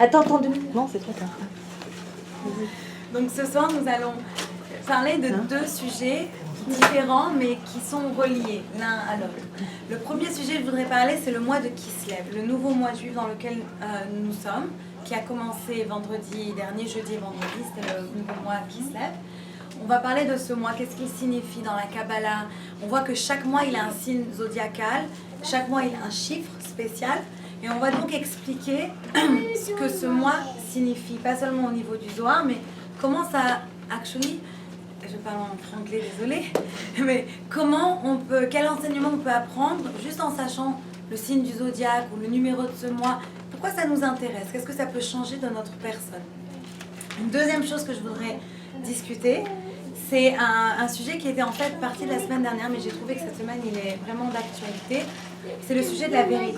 Attends 2 minutes. Non, c'est trop tard. Donc ce soir, nous allons parler de deux sujets différents, mais qui sont reliés l'un à l'autre. Le premier sujet que je voudrais parler, c'est le mois de Kislev, le nouveau mois juif dans lequel nous sommes, qui a commencé vendredi dernier, jeudi et vendredi, c'était le nouveau mois Kislev. On va parler de ce mois, qu'est-ce qu'il signifie dans la Kabbalah. On voit que chaque mois, il a un signe zodiacal, chaque mois, il a un chiffre spécial. Et on va donc expliquer ce que ce mois signifie, pas seulement au niveau du Zohar, mais comment ça, actually, je parle en franglais, désolé, mais comment on peut, quel enseignement on peut apprendre juste en sachant le signe du zodiaque ou le numéro de ce mois, pourquoi ça nous intéresse, qu'est-ce que ça peut changer de notre personne. Une deuxième chose que je voudrais discuter, c'est un sujet qui était en fait partie de la semaine dernière, mais j'ai trouvé que cette semaine il est vraiment d'actualité, c'est le sujet de la vérité.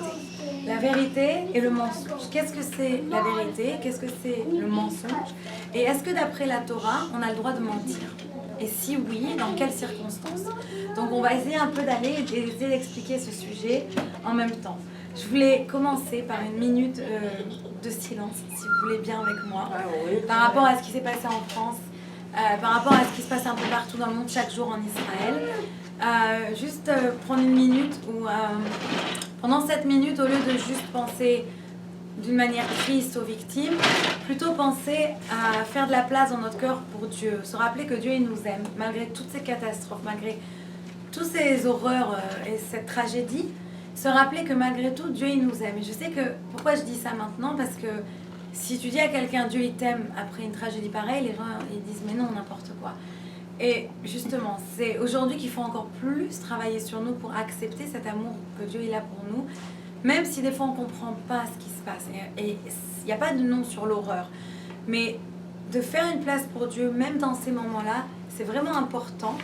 La vérité et le mensonge. Qu'est-ce que c'est la vérité? Qu'est-ce que c'est le mensonge? Et est-ce que d'après la Torah, on a le droit de mentir? Et si oui, dans quelles circonstances? Donc on va essayer un peu d'aller et essayer d'expliquer ce sujet en même temps. Je voulais commencer par une minute de silence, si vous voulez bien avec moi, par rapport à ce qui s'est passé en France, par rapport à ce qui se passe un peu partout dans le monde chaque jour en Israël. Juste prendre une minute où pendant cette minute, au lieu de juste penser d'une manière triste aux victimes, plutôt penser à faire de la place dans notre cœur pour Dieu, se rappeler que Dieu il nous aime, malgré toutes ces catastrophes, malgré toutes ces horreurs et cette tragédie, se rappeler que malgré tout, Dieu il nous aime. Et je sais que, pourquoi je dis ça maintenant, parce que si tu dis à quelqu'un Dieu il t'aime après une tragédie pareille, les gens ils disent mais non, n'importe quoi. Et justement, c'est aujourd'hui qu'il faut encore plus travailler sur nous pour accepter cet amour que Dieu il a pour nous, même si des fois on ne comprend pas ce qui se passe. Et il n'y a pas de nom sur l'horreur. Mais de faire une place pour Dieu, même dans ces moments-là, c'est vraiment important.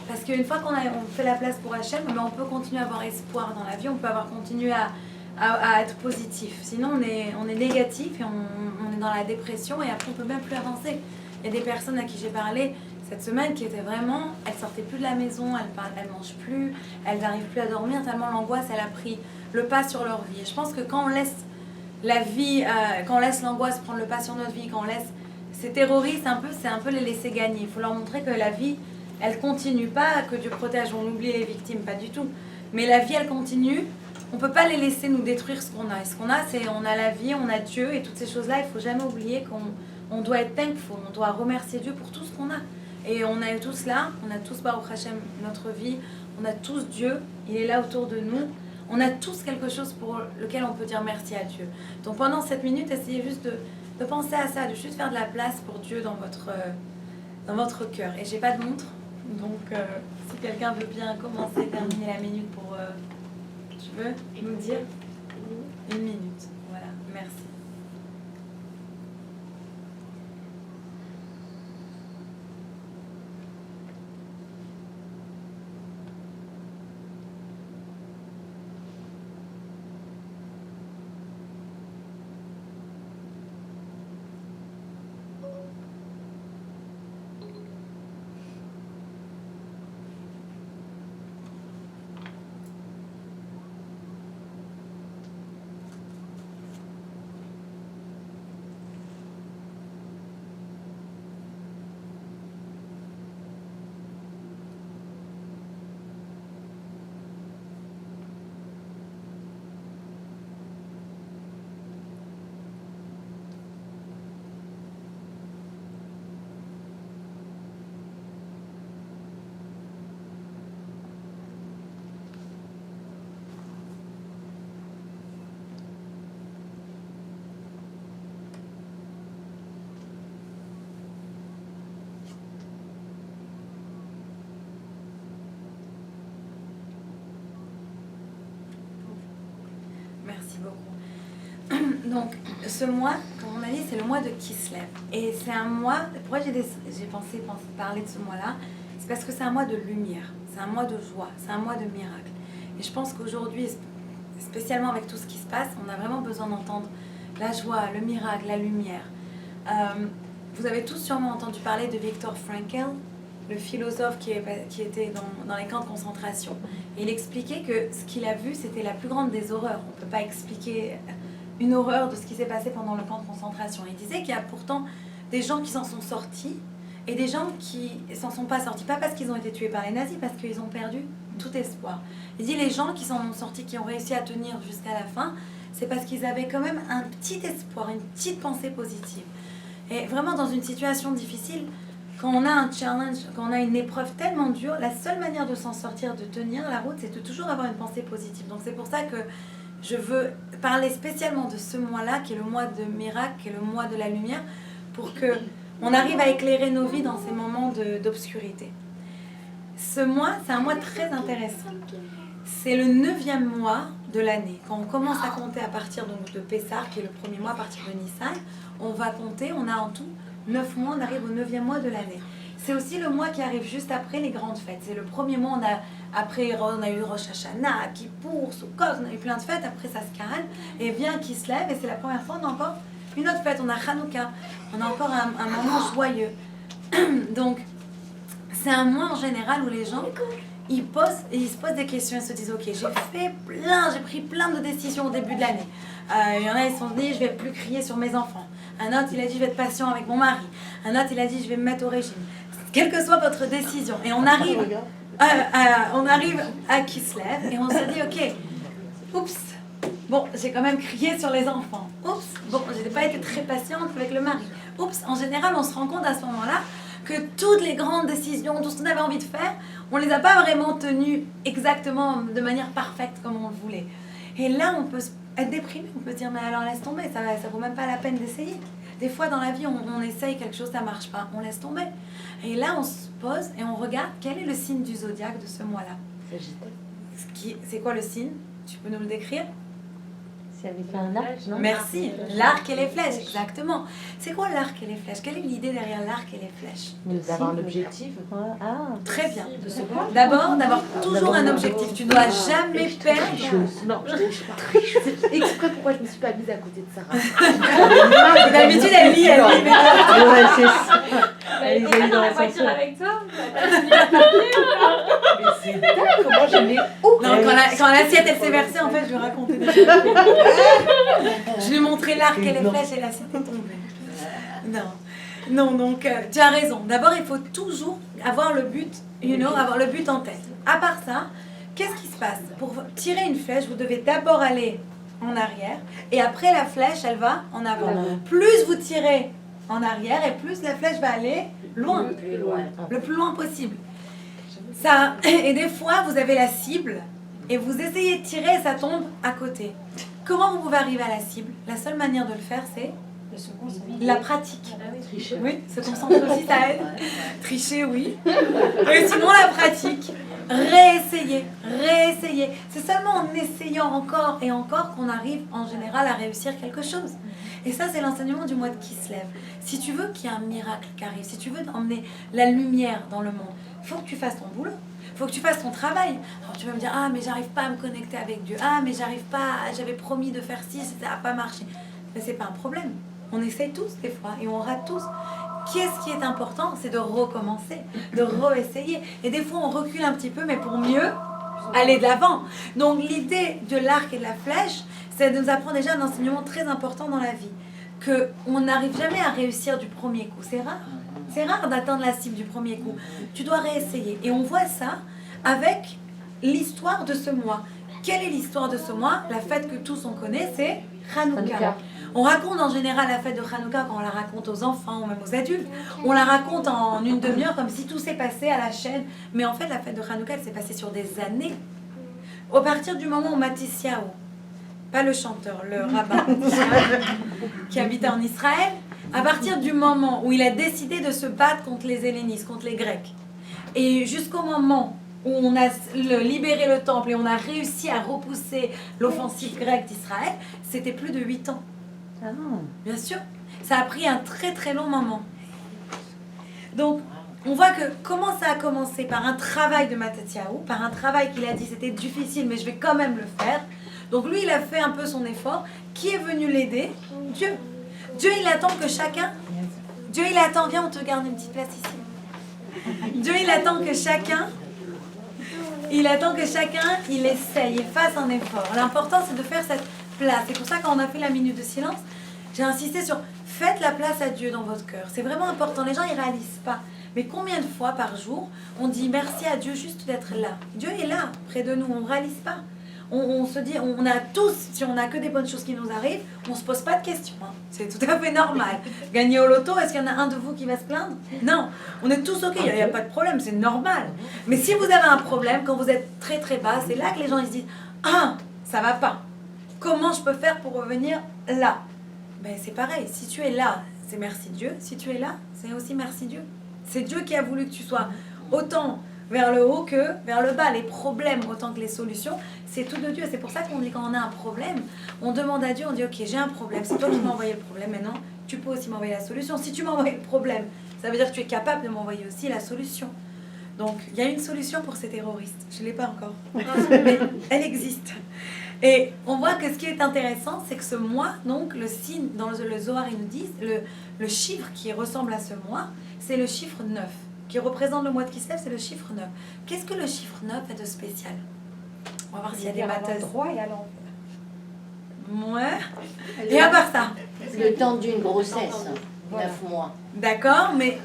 Parce qu'une fois qu'on fait la place pour Hachem, on peut continuer à avoir espoir dans la vie, on peut continuer à être positif. Sinon, on est négatif et on est dans la dépression et après on ne peut même plus avancer. Il y a des personnes à qui j'ai parlé cette semaine qui étaient vraiment, elles sortaient plus de la maison, elles mangent plus, elles n'arrivent plus à dormir tellement l'angoisse elle a pris le pas sur leur vie. Et je pense que quand on laisse la vie, quand on laisse l'angoisse prendre le pas sur notre vie, quand on laisse ces terroristes c'est un peu les laisser gagner. Il faut leur montrer que la vie elle continue, pas que Dieu protège, on oublie les victimes, pas du tout. Mais la vie elle continue. On ne peut pas les laisser nous détruire ce qu'on a. Et ce qu'on a, c'est on a la vie, on a Dieu et toutes ces choses-là. Il ne faut jamais oublier qu'on doit être thankful, on doit remercier Dieu pour tout ce qu'on a. Et on est tous là, on a tous Baruch Hashem notre vie, on a tous Dieu, il est là autour de nous. On a tous quelque chose pour lequel on peut dire merci à Dieu. Donc pendant cette minute, essayez juste de penser à ça, de juste faire de la place pour Dieu dans votre cœur. Et j'ai pas de montre, donc si quelqu'un veut bien commencer, terminer la minute pour... tu veux nous dire? Une minute, voilà, merci. Merci beaucoup. Donc, ce mois, comme on a dit, c'est le mois de Kislev. Et c'est un mois... Pourquoi j'ai pensé parler de ce mois-là? C'est parce que c'est un mois de lumière, c'est un mois de joie, c'est un mois de miracle. Et je pense qu'aujourd'hui, spécialement avec tout ce qui se passe, on a vraiment besoin d'entendre la joie, le miracle, la lumière. Vous avez tous sûrement entendu parler de Viktor Frankl, le philosophe qui était dans les camps de concentration. Et il expliquait que ce qu'il a vu, c'était la plus grande des horreurs. On ne peut pas expliquer une horreur de ce qui s'est passé pendant le camp de concentration. Il disait qu'il y a pourtant des gens qui s'en sont sortis et des gens qui s'en sont pas sortis, pas parce qu'ils ont été tués par les nazis, parce qu'ils ont perdu tout espoir. Il dit les gens qui s'en ont sortis, qui ont réussi à tenir jusqu'à la fin, c'est parce qu'ils avaient quand même un petit espoir, une petite pensée positive. Et vraiment dans une situation difficile, quand on a un challenge, quand on a une épreuve tellement dure, la seule manière de s'en sortir, de tenir la route, c'est de toujours avoir une pensée positive. Donc c'est pour ça que je veux parler spécialement de ce mois-là, qui est le mois de miracle, qui est le mois de la lumière, pour que on arrive à éclairer nos vies dans ces moments d'obscurité. Ce mois, c'est un mois très intéressant. C'est le 9e mois de l'année. Quand on commence à compter à partir donc, de Pessah, qui est le premier mois à partir de Nissan, on va compter, on a en tout 9 mois, on arrive au 9e mois de l'année. C'est aussi le mois qui arrive juste après les grandes fêtes. C'est le premier mois, après on a eu Rosh Hashanah, Kippour, Sukkot, on a eu plein de fêtes, après ça se calme, et vient qui se lève, et c'est la première fois, on a encore une autre fête, on a Hanouka, on a encore un moment joyeux. Donc, c'est un mois en général où les gens, ils se posent des questions, ils se disent, ok, j'ai pris plein de décisions au début de l'année. Il y en a, ils se sont dit, je vais plus crier sur mes enfants. Un autre, il a dit, je vais être patient avec mon mari. Un autre, il a dit, je vais me mettre au régime. Quelle que soit votre décision. Et on arrive à Kislev et on se dit, ok, oups, bon, j'ai quand même crié sur les enfants. Oups, bon, je n'ai pas été très patiente avec le mari. Oups, en général, on se rend compte à ce moment-là que toutes les grandes décisions, tout ce qu'on avait envie de faire, on ne les a pas vraiment tenues exactement de manière parfaite comme on le voulait. Et là, on peut être déprimé, on peut se dire, mais alors laisse tomber, ça vaut même pas la peine d'essayer. Des fois, dans la vie, on essaye quelque chose, ça marche pas, on laisse tomber. Et là, on se pose et on regarde quel est le signe du zodiaque de ce mois-là. C'est quoi le signe? Tu peux nous le décrire? C'est avec un arc, non? Merci. L'arc et les flèches, exactement. C'est quoi l'arc et les flèches? Quelle est l'idée derrière l'arc et les flèches? D'avoir un objectif. Ah, très bien. D'abord, d'avoir toujours un objectif. Tu ne dois jamais perdre. Non, je triche pas. Exprès pourquoi je me suis pas mise à côté de Sarah. D'habitude, elle lit. Ouais, c'est ça. Elle est dans la voiture avec toi. Mais c'est dingue comment je n'ai aucun. Non, quand l'assiette elle s'est versée, en fait, je lui racontais déjà. Je lui ai montré l'arc et les flèches et l'assiette est tombée. Non, donc tu as raison. D'abord, il faut toujours avoir le but, avoir le but en tête. À part ça, qu'est-ce qui se passe? Pour tirer une flèche, vous devez d'abord aller en arrière et après la flèche, elle va en avant. Plus vous tirez en arrière et plus la flèche va aller loin, le plus loin possible. Ça, et des fois, vous avez la cible et vous essayez de tirer et ça tombe à côté. Comment vous pouvez arriver à la cible? La seule manière de le faire, c'est la pratique. Tricher. Oui, se concentrer aussi, ça aide. Tricher, oui. Et sinon, la pratique. Réessayer. C'est seulement en essayant encore et encore qu'on arrive en général à réussir quelque chose. Et ça, c'est l'enseignement du mois de Kislev. Si tu veux qu'il y ait un miracle qui arrive, si tu veux emmener la lumière dans le monde, il faut que tu fasses ton boulot. Il faut que tu fasses ton travail. Alors tu vas me dire, ah mais j'arrive pas à me connecter avec Dieu. Ah mais j'arrive pas, j'avais promis de faire ci, ça n'a pas marché. Mais c'est pas un problème. On essaye tous des fois et on rate tous. Qu'est-ce qui est important? C'est de recommencer, de réessayer. Et des fois on recule un petit peu, mais pour mieux aller de l'avant. Donc l'idée de l'arc et de la flèche, c'est de nous apprendre déjà un enseignement très important dans la vie. Qu'on n'arrive jamais à réussir du premier coup. C'est rare. C'est rare d'atteindre la cible du premier coup. Tu dois réessayer. Et on voit ça avec l'histoire de ce mois. Quelle est l'histoire de ce mois? La fête que tous on connaît, c'est Hanouka. On raconte en général la fête de Hanouka quand on la raconte aux enfants ou même aux adultes. On la raconte en une demi-heure comme si tout s'est passé à la chaîne. Mais en fait, la fête de Hanouka, elle s'est passée sur des années. Au partir du moment où Matisyahu, pas le chanteur, le rabbin qui habitait en Israël, à partir du moment où il a décidé de se battre contre les Hellénistes, contre les Grecs, et jusqu'au moment où on a libéré le temple et on a réussi à repousser l'offensive grecque d'Israël, c'était plus de 8 ans. Ah. Bien sûr, ça a pris un très très long moment. Donc, on voit que comment ça a commencé par un travail de Matisyahu, par un travail qu'il a dit c'était difficile mais je vais quand même le faire. Donc lui il a fait un peu son effort. Qui est venu l'aider? Dieu. Dieu il attend que chacun... Dieu il attend, viens on te garde une petite place ici. Dieu il attend que chacun... Il essaye et fasse un effort. L'important c'est de faire cette place. C'est pour ça quand on a fait la minute de silence, j'ai insisté sur faites la place à Dieu dans votre cœur. C'est vraiment important. Les gens ils réalisent pas. Mais combien de fois par jour on dit merci à Dieu juste d'être là. Dieu est là près de nous. On ne réalise pas. On se dit, on a tous, si on n'a que des bonnes choses qui nous arrivent, on ne se pose pas de questions. Hein. C'est tout à fait normal. Gagner au loto, est-ce qu'il y en a un de vous qui va se plaindre? Non, on est tous ok, il n'y a pas de problème, c'est normal. Mais si vous avez un problème, quand vous êtes très très bas, c'est là que les gens ils se disent, ah, ça va pas. Comment je peux faire pour revenir là? Ben, c'est pareil, si tu es là, c'est merci Dieu. Si tu es là, c'est aussi merci Dieu. C'est Dieu qui a voulu que tu sois autant vers le haut que vers le bas. Les problèmes autant que les solutions, c'est tout de Dieu. C'est pour ça qu'on dit quand on a un problème, on demande à Dieu, on dit ok, j'ai un problème, c'est toi qui m'as envoyé le problème, maintenant tu peux aussi m'envoyer la solution. Si tu m'as envoyé le problème, ça veut dire que tu es capable de m'envoyer aussi la solution. Donc il y a une solution pour ces terroristes. Je ne l'ai pas encore, mais elle existe. Et on voit que ce qui est intéressant, c'est que ce mois, donc le signe, dans le Zohar, ils nous disent, le chiffre qui ressemble à ce mois, c'est le chiffre 9. Qui représente le mois de Kislev, c'est le chiffre 9. Qu'est-ce que le chiffre 9 a de spécial? On va voir s'il y a des matheuses. Droit et à l'envers. Ouais. Et à part ça? Le temps d'une grossesse, 9 mois. D'accord, mais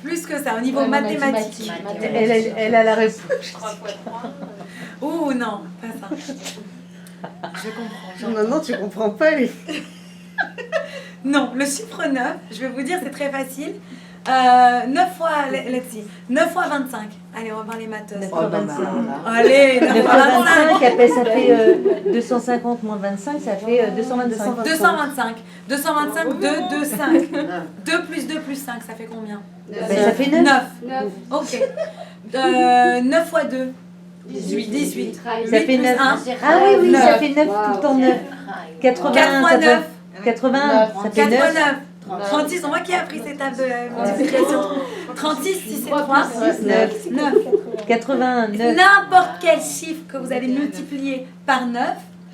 plus que ça, au niveau mathématique. Elle a la réponse. 3 fois 3. Ouh, non, pas ça. Je comprends. Non, tu comprends pas. Non, le chiffre 9, je vais vous dire, c'est très facile. 9 fois, let's see, 9 fois 25. Allez, on va voir les matheuses. 9 fois 25. Allez, 9 9 fois fois 25. 25, après ça fait 250 moins 25, ça fait 225. 225. 225, 2, 2, 5. 2 plus 2 plus 5, ça fait combien? Ben, ça fait 9. 9. Ok. 9 fois 2. 18. Ça fait 9. Ah oui, oui, ça fait 9 tout le temps 9. 80, 4 fois ça 9. fait 80, ça fait 4 fois 9. 9. 36, on voit qui a appris cette table de multiplication. 36, si c'est 3, 9. 9. 89. N'importe quel chiffre que vous allez multiplier par 9,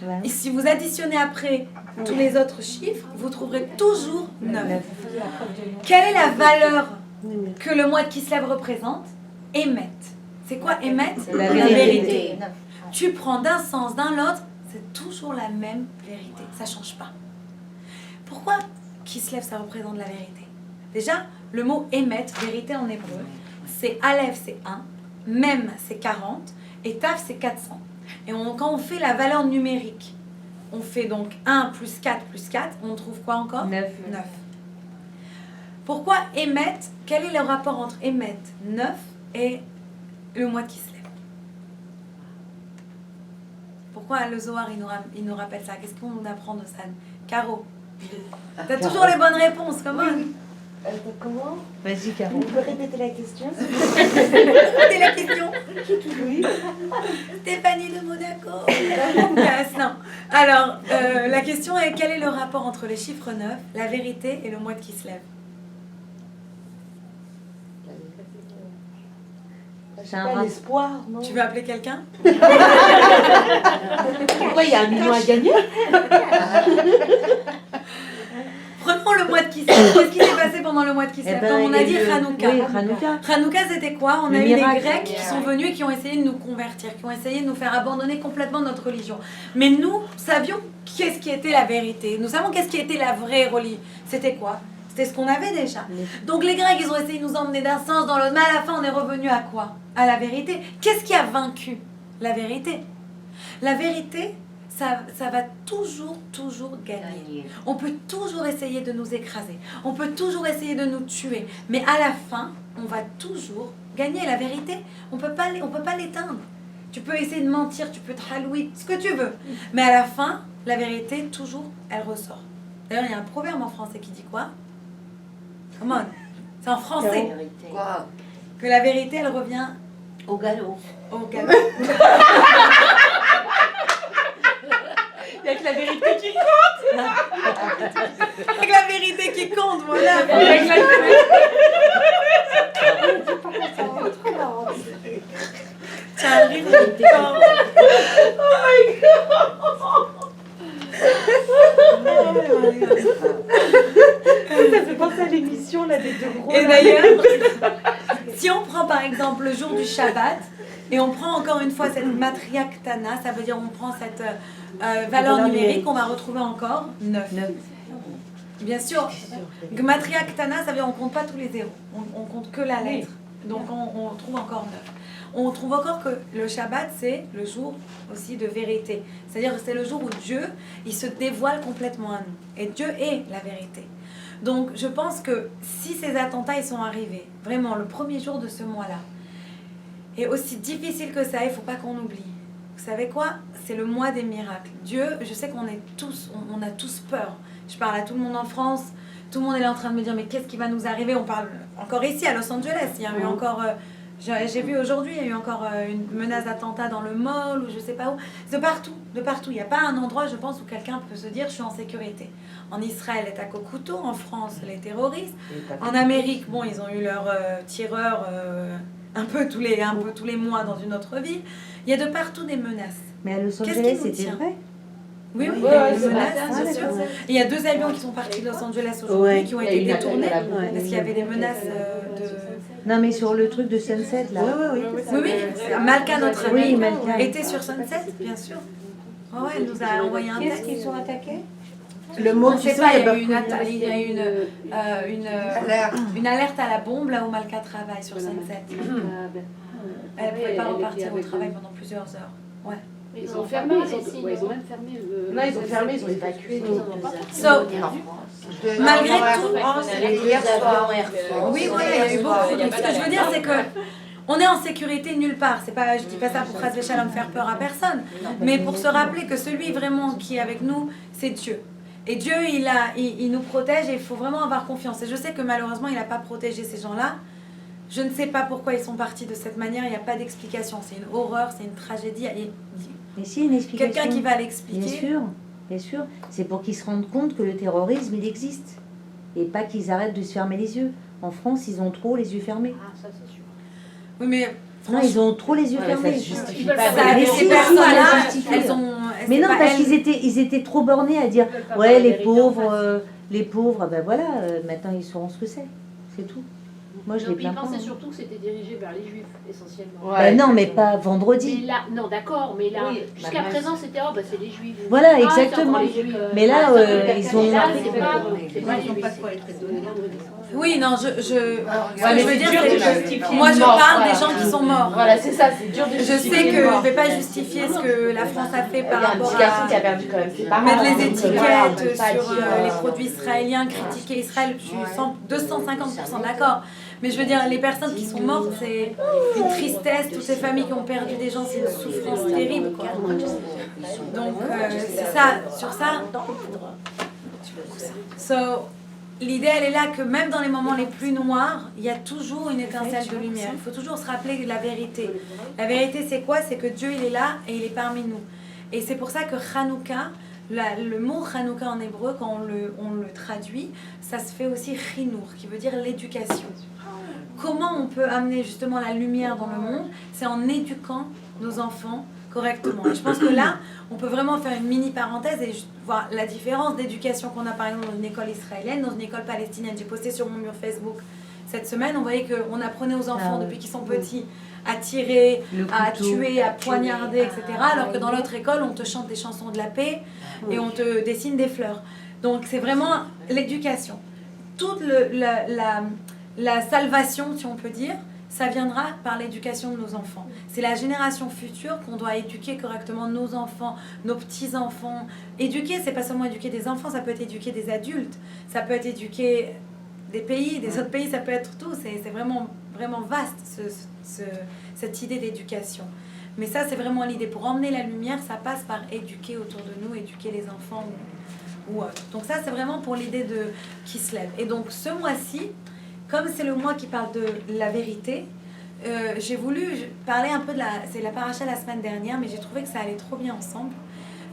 Ouais. et si vous additionnez après tous les autres chiffres, vous trouverez toujours 9. Quelle est la valeur que le mois de Kislev représente? Émet. C'est quoi émet? La vérité. Tu prends d'un sens, d'un l'autre, c'est toujours la même vérité. Ça ne change pas. Pourquoi Kislev, ça représente la vérité? Déjà, le mot émet, vérité en hébreu, c'est Aleph, c'est 1, Mem, c'est 40, et Taf, c'est 400. Et quand on fait la valeur numérique, on fait donc 1 plus 4 plus 4, on trouve quoi encore? 9. 9. Pourquoi émet? Quel est le rapport entre émet, 9, et le mois de Kislev? Pourquoi le Zohar, il nous rappelle ça? Qu'est-ce qu'on apprend de ça? Caro, t'as toujours les bonnes réponses, comment? Comment? Vas-y, Caro. On peut répéter la question? C'était la question. Oui. Stéphanie de Monaco. Yes, non. Alors, la question est quel est le rapport entre les chiffres 9, la vérité et le mois de Kislev? C'est un Pas rap. l'espoir, non? Tu veux appeler quelqu'un? Pourquoi il y a 1 million à gagner? Prenons le mois de Kislev. Qu'est-ce qui s'est passé pendant le mois de Kislev? Eh ben, Comme on a dit il y eu- Hanouka. Oui, Hanouka. Hanouka, c'était quoi? On Le a eu les miracle. Grecs qui sont venus et qui ont essayé de nous convertir, qui ont essayé de nous faire abandonner complètement notre religion. Mais nous savions qu'est-ce qui était la vérité. Nous savons qu'est-ce qui était la vraie religion. C'était quoi? C'était ce qu'on avait déjà. Donc les Grecs, ils ont essayé de nous emmener d'un sens dans l'autre, mais à la fin, on est revenu à quoi? À la vérité. Qu'est-ce qui a vaincu? La vérité. La vérité, ça va toujours gagner. On peut toujours essayer de nous écraser. On peut toujours essayer de nous tuer. Mais à la fin, on va toujours gagner. La vérité, on peut pas l'éteindre. Tu peux essayer de mentir, tu peux te halouer, ce que tu veux. Mais à la fin, la vérité, toujours, elle ressort. D'ailleurs, il y a un proverbe en français qui dit quoi? Come on. C'est en français. Quoi? Que la vérité, elle revient Au galop. au galop. Il n'y a que la vérité qui compte. Avec la vérité qui compte, voilà. Avec la T'as un rire de fort. Ça fait penser à l'émission là, des deux gros. Et là. d'ailleurs, si on prend par exemple le jour du Shabbat, Et on prend encore une fois cette matriaktana, ça veut dire on prend cette valeur numérique qu'on va retrouver encore, 9. Bien sûr, matriaktana, ça veut dire on compte pas tous les zéros, on compte que la lettre. Donc on trouve encore 9. On trouve encore que le Shabbat, c'est le jour aussi de vérité. C'est-à-dire que c'est le jour où Dieu, il se dévoile complètement à nous. Et Dieu est la vérité. Donc je pense que si ces attentats ils sont arrivés, vraiment le premier jour de ce mois-là, et aussi difficile que ça, il ne faut pas qu'on oublie. Vous savez quoi? C'est le mois des miracles. Dieu, je sais qu'on est tous, on a tous peur. Je parle à tout le monde en France, tout le monde est là en train de me dire mais qu'est-ce qui va nous arriver? On parle encore ici à Los Angeles, il y a eu encore... j'ai vu aujourd'hui, il y a eu encore une menace d'attentat dans le mall ou je sais pas où. De partout. Il n'y a pas un endroit, je pense, où quelqu'un peut se dire je suis en sécurité. En Israël, les attaques au couteau. En France, les terroristes. En Amérique, bon, ils ont eu leurs tireurs un peu tous les mois dans une autre ville. Il y a de partout des menaces. Mais à Los Angeles, c'était vrai? Oui, il y a des menaces, bien sûr. Et il y a 2 avions qui sont partis de Los Angeles aujourd'hui qui ont été détournés parce qu'il y avait des menaces de... Non, mais sur le truc de Sunset, là. Oui. Malka, notre ami, Malka. était sur Sunset, bien sûr. Ouais, elle nous a envoyé un texte. Qu'ils sont attaqués? Le mot Je qui sais pas, il y a eu alerte. une alerte à la bombe là où Malka travaille sur Sunset. Elle ne pouvait pas repartir au travail pendant plusieurs heures. Ouais. Ils ont fermé, ils ont même fermé. Non, ils ont fermé, ils ont évacué. Malgré tout, Hier soir. oui, voilà, il y a eu beaucoup. Donc, ce que je veux dire, c'est que on est en sécurité nulle part. C'est pas, je dis pas ça pour Chas Veshalom faire peur à personne, mais pour se rappeler que celui vraiment qui est avec nous, c'est Dieu. Et Dieu, il nous protège et il faut vraiment avoir confiance. Et je sais que malheureusement, il n'a pas protégé ces gens-là. Je ne sais pas pourquoi ils sont partis de cette manière. Il n'y a pas d'explication. C'est une horreur, c'est une tragédie. Mais si, une explication. Quelqu'un qui va l'expliquer. Bien sûr. C'est pour qu'ils se rendent compte que le terrorisme, il existe. Et pas qu'ils arrêtent de se fermer les yeux. En France, ils ont trop les yeux fermés. Ah, ça c'est sûr. Oui, mais non, ils ont trop les yeux fermés. Ça justifie pas. Mais si, elles ont... Mais non, parce qu'ils étaient trop bornés à dire ouais, les pauvres, ben voilà, maintenant ils sauront ce que c'est. C'est tout. Moi, je les plains pas. Ils pensaient surtout que c'était dirigé vers les juifs, essentiellement. Ouais, non, mais pas vendredi. Mais là, non, d'accord, mais là, jusqu'à présent, c'était c'est les juifs. Voilà, exactement. Mais là, ils ont... Oui, non, ce que je veux dire, c'est que moi, je parle des gens qui sont morts. Voilà, c'est ça, c'est dur de justifier. Je sais que je ne vais pas justifier ce que la France a fait par rapport à mettre les étiquettes sur les produits israéliens, critiquer Israël. Je suis 250% d'accord. Mais je veux dire, les personnes qui sont mortes, c'est une tristesse. Toutes ces familles qui ont perdu des gens, c'est une souffrance terrible, quoi. Donc, c'est ça. Sur ça... L'idée, elle est là que même dans les moments les plus noirs, il y a toujours une étincelle de lumière. Il faut toujours se rappeler la vérité. La vérité, c'est quoi? C'est que Dieu, il est là et il est parmi nous. Et c'est pour ça que Hanouka, le mot Hanouka en hébreu, quand on le traduit, ça se fait aussi chinour, qui veut dire l'éducation. Comment on peut amener justement la lumière dans le monde? C'est en éduquant nos enfants correctement. Et je pense que là, on peut vraiment faire une mini parenthèse et voir la différence d'éducation qu'on a par exemple dans une école israélienne, dans une école palestinienne. J'ai posté sur mon mur Facebook cette semaine, on voyait qu'on apprenait aux enfants depuis qu'ils sont petits à tirer, à tuer, à poignarder, etc. Alors que dans l'autre école, on te chante des chansons de la paix et on te dessine des fleurs. Donc c'est vraiment l'éducation. Toute la salvation, si on peut dire, ça viendra par l'éducation de nos enfants. C'est la génération future qu'on doit éduquer correctement nos enfants, nos petits-enfants. Éduquer, c'est pas seulement éduquer des enfants, ça peut être éduquer des adultes, ça peut être éduquer des pays, des autres pays, ça peut être tout. C'est vraiment, vraiment vaste, cette idée d'éducation. Mais ça, c'est vraiment l'idée. Pour emmener la lumière, ça passe par éduquer autour de nous, éduquer les enfants ou autre. Donc ça, c'est vraiment pour l'idée qui se lève. Et donc, ce mois-ci, comme c'est le mois qui parle de la vérité, j'ai voulu parler un peu c'est la paracha de la semaine dernière, mais j'ai trouvé que ça allait trop bien ensemble.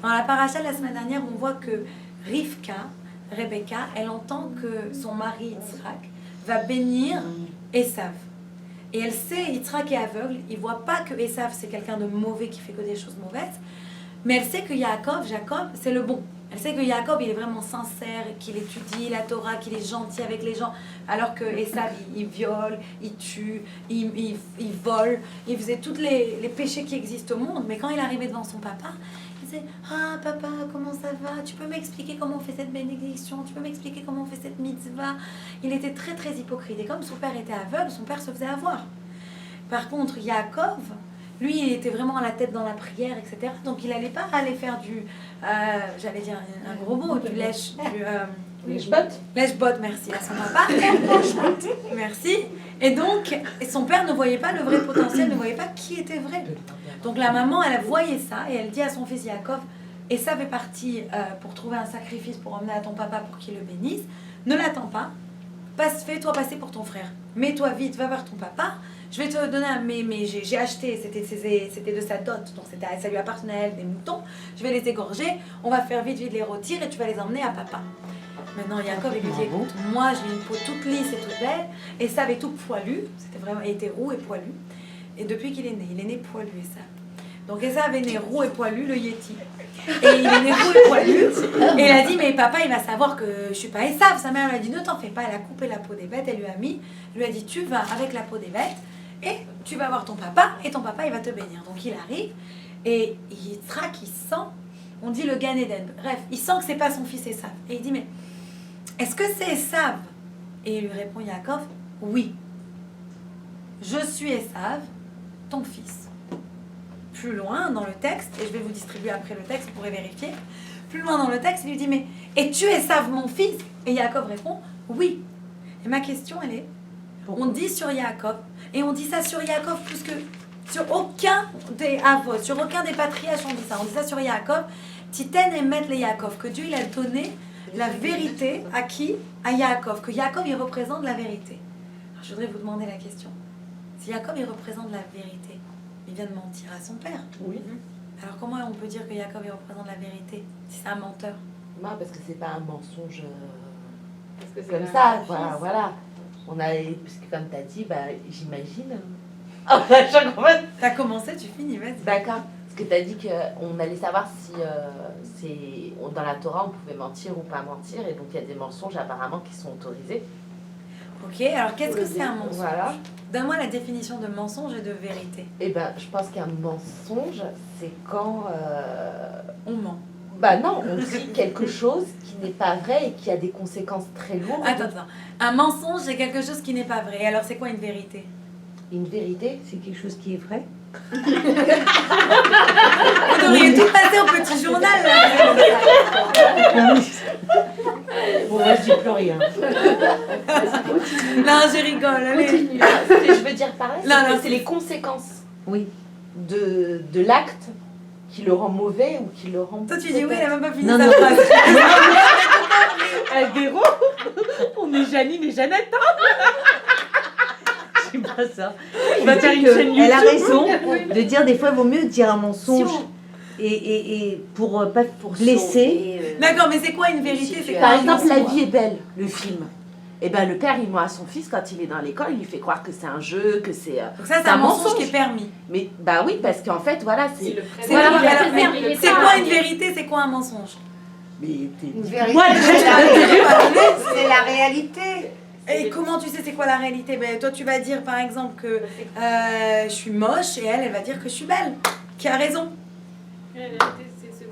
Dans la paracha de la semaine dernière, on voit que Rebecca, elle entend que son mari Yitzhak va bénir Esav. Et elle sait, Yitzhak est aveugle, il ne voit pas que Esav c'est quelqu'un de mauvais qui fait que des choses mauvaises, mais elle sait que Jacob, c'est le bon. Elle sait que Jacob, il est vraiment sincère, qu'il étudie la Torah, qu'il est gentil avec les gens, alors que Esav, il viole, il tue, il vole, il faisait tous les péchés qui existent au monde. Mais quand il arrivait devant son papa, il disait « Ah, papa, comment ça va? Tu peux m'expliquer comment on fait cette bénédiction? Tu peux m'expliquer comment on fait cette mitzvah ?» Il était très, très hypocrite. Et comme son père était aveugle, son père se faisait avoir. Par contre, Yaakov, lui, il était vraiment à la tête dans la prière, etc. Donc, il n'allait pas aller faire du, j'allais dire un gros mot, du lèche-botte, merci à son papa. Merci. Et donc, son père ne voyait pas le vrai potentiel, ne voyait pas qui était vrai. Donc, la maman, elle voyait ça et elle dit à son fils Yaakov, et ça fait partie pour trouver un sacrifice pour emmener à ton papa pour qu'il le bénisse, ne l'attends pas, fais-toi passer pour ton frère. Mets-toi vite, va voir ton papa. Je vais te donner mais j'ai acheté, c'était de sa dot, donc ça lui appartenait à elle, des moutons. Je vais les égorger, on va faire vite les rôtir et tu vas les emmener à papa. Maintenant, Jacob, il lui dit, écoute, moi j'ai une peau toute lisse et toute belle, et ça avait tout poilu, il était roux et poilu. Et depuis qu'il est né poilu, Esav. Donc Esav est né roux et poilu, le Yéti. Et il est né roux et poilu. Et il a dit, mais papa, il va savoir que je suis pas Esav. Sa mère lui a dit, ne t'en fais pas, elle a coupé la peau des bêtes, elle lui a dit, tu vas avec la peau des bêtes, et tu vas voir ton papa, et ton papa, il va te bénir. Donc il arrive, et Yitzhak, il sent, on dit le Gan Eden, bref, il sent que c'est pas son fils Esav. Et il dit, mais est-ce que c'est Esav? Et il lui répond, Yaakov, oui. Je suis Esav, ton fils. Plus loin dans le texte, et je vais vous distribuer après le texte, vous pourrez vérifier. Plus loin dans le texte, il lui dit, mais es-tu Esav, mon fils? Et Yaakov répond, oui. Et ma question, elle est, on dit sur Yaakov, et on dit ça sur Yaakov plus que sur aucun des avos, sur aucun des patriarches, on dit ça sur Yaakov, Titen et Met les Yaakov, que Dieu il a donné la vérité à qui? À Yaakov, que Yaakov il représente la vérité. Alors, je voudrais vous demander la question, si Yaakov il représente la vérité, il vient de mentir à son père. Oui. Alors comment on peut dire que Yaakov il représente la vérité, si c'est un menteur? Non, parce que c'est pas un mensonge Parce que c'est comme un ça, fils. voilà. Parce que comme tu as dit, j'imagine. Ah, à chaque fois. T'as commencé, tu finis, vas-y. D'accord. Parce que tu as dit qu'on allait savoir si dans la Torah on pouvait mentir ou pas mentir, et donc il y a des mensonges apparemment qui sont autorisés. Ok, alors qu'est-ce que c'est un mensonge? Voilà. Donne-moi la définition de mensonge et de vérité. Et je pense qu'un mensonge, c'est quand. On ment. Non, on dit quelque chose qui n'est pas vrai et qui a des conséquences très lourdes. Attends. Un mensonge, c'est quelque chose qui n'est pas vrai. Alors, c'est quoi une vérité? Une vérité, C'est quelque chose qui est vrai. Vous devriez tout passer au petit journal, là. bon, moi je dis plus rien. Non, je rigole. Allez. Continue. Ce que je veux dire par là, Non, c'est les conséquences Oui. de l'acte qui le rend mauvais ou qui le rend. Toi, tu dis oui, elle a même pas fini Non, sa non. phrase. Véro, on est Janine et Jeannette. C'est pas ça. On va faire une chaîne YouTube. Elle a raison de dire des fois il vaut mieux dire un mensonge et pour pas blesser. D'accord, mais c'est quoi une vérité? C'est quoi Par un exemple, La mensonge? vie est belle, le film. Et le père, il ment à son fils quand il est dans l'école, il lui fait croire que c'est un jeu, que c'est. Donc ça, c'est un mensonge qui est permis. Mais oui, parce qu'en fait, voilà, Si c'est. le C'est président quoi, il a alors, fait mais ça, il est c'est pas quoi une marié. vérité? C'est quoi un mensonge? Mais t'es. Une vérité, Moi, c'est la réalité. Et comment tu sais c'est quoi la réalité? Toi, tu vas dire par exemple que je suis moche et elle va dire que je suis belle. Qui a raison? La vérité, c'est ce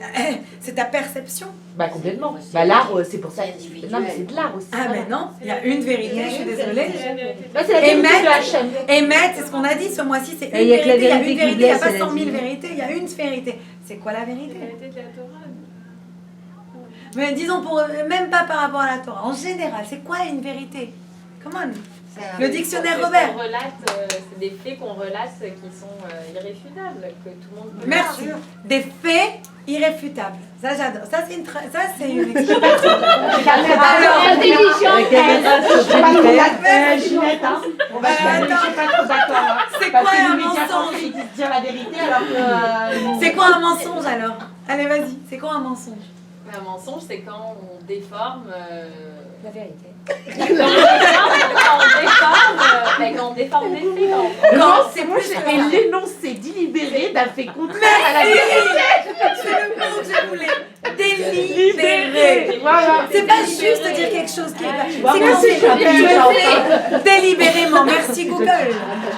C'est ta perception. Complètement. L'art, c'est pour ça. C'est individuel. Non, mais c'est de l'art aussi. Ah ben non, il y a une vérité, je suis désolée. C'est la vérité Emmet, de la chaîne. Emmet, c'est ce qu'on a dit ce mois-ci, c'est une Et il y a que la vérité, il y a vérité une qui vérité, il n'y a blesse, pas elle a 100 000 dit. vérités, il y a une vérité. C'est quoi la La vérité? vérité de la Torah. Mais disons, même pas par rapport à la Torah, en général, c'est quoi une vérité? Come on. Le dictionnaire Robert. C'est des faits qu'on relate qui sont irréfutables, que tout le monde peut Merci. voir. Des faits irréfutables. Ça, j'adore. Ça, c'est une expression. Ginette, hein. On va Attends. je suis pas trop d'accord. Hein. C'est Parce quoi que un les médias mensonge? pensent qu'ils disent dire la vérité alors que. C'est quoi un mensonge alors? Allez, vas-y. C'est quoi un mensonge? Un mensonge, c'est quand on déforme. La vérité. Quand on déforme des faits. Non, c'est c'est plus plus et l'énoncé délibéré d'un fait contraire à la vérité. C'est le mot que je voulais. délibéré. Voilà. C'est pas juste de dire quelque chose qui est pas. C'est Voilà, quand c'est tu ça. le fais délibérément. Merci Google.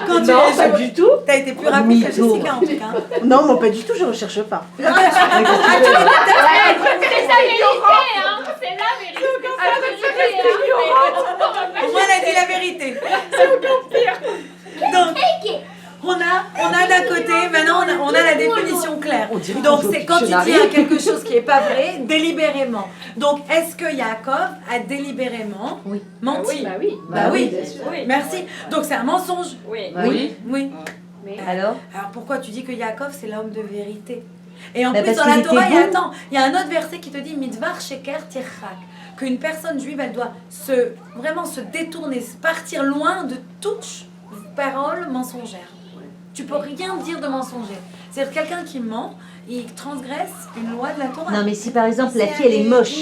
Quand tu Non, es pas du tout. T'as été plus rapide que Mytho. Jessica en tout cas. Non, moi pas du tout, je recherche pas. C'est sa vérité, hein. C'est la vérité. Au moins elle a dit la vérité. C'est encore pire. Donc, on a d'un côté, maintenant on a la définition claire. Donc c'est quand tu dis quelque chose qui n'est pas vrai, délibérément. Donc est-ce que Yaakov a délibérément menti? Bah oui. Merci. Donc c'est un mensonge. Oui. Oui. Alors Alors pourquoi tu dis que Yaakov c'est l'homme de vérité? Et en Bah, plus parce dans la qu'il Torah, était bon. il y a un autre verset qui te dit Midvar sheker tirchak, qu'une personne juive elle doit vraiment se détourner, partir loin de toute parole mensongère. Tu peux rien dire de mensonger. C'est-à-dire quelqu'un qui ment, il transgresse une loi de la Torah. Non, mais si par exemple la fille elle est moche,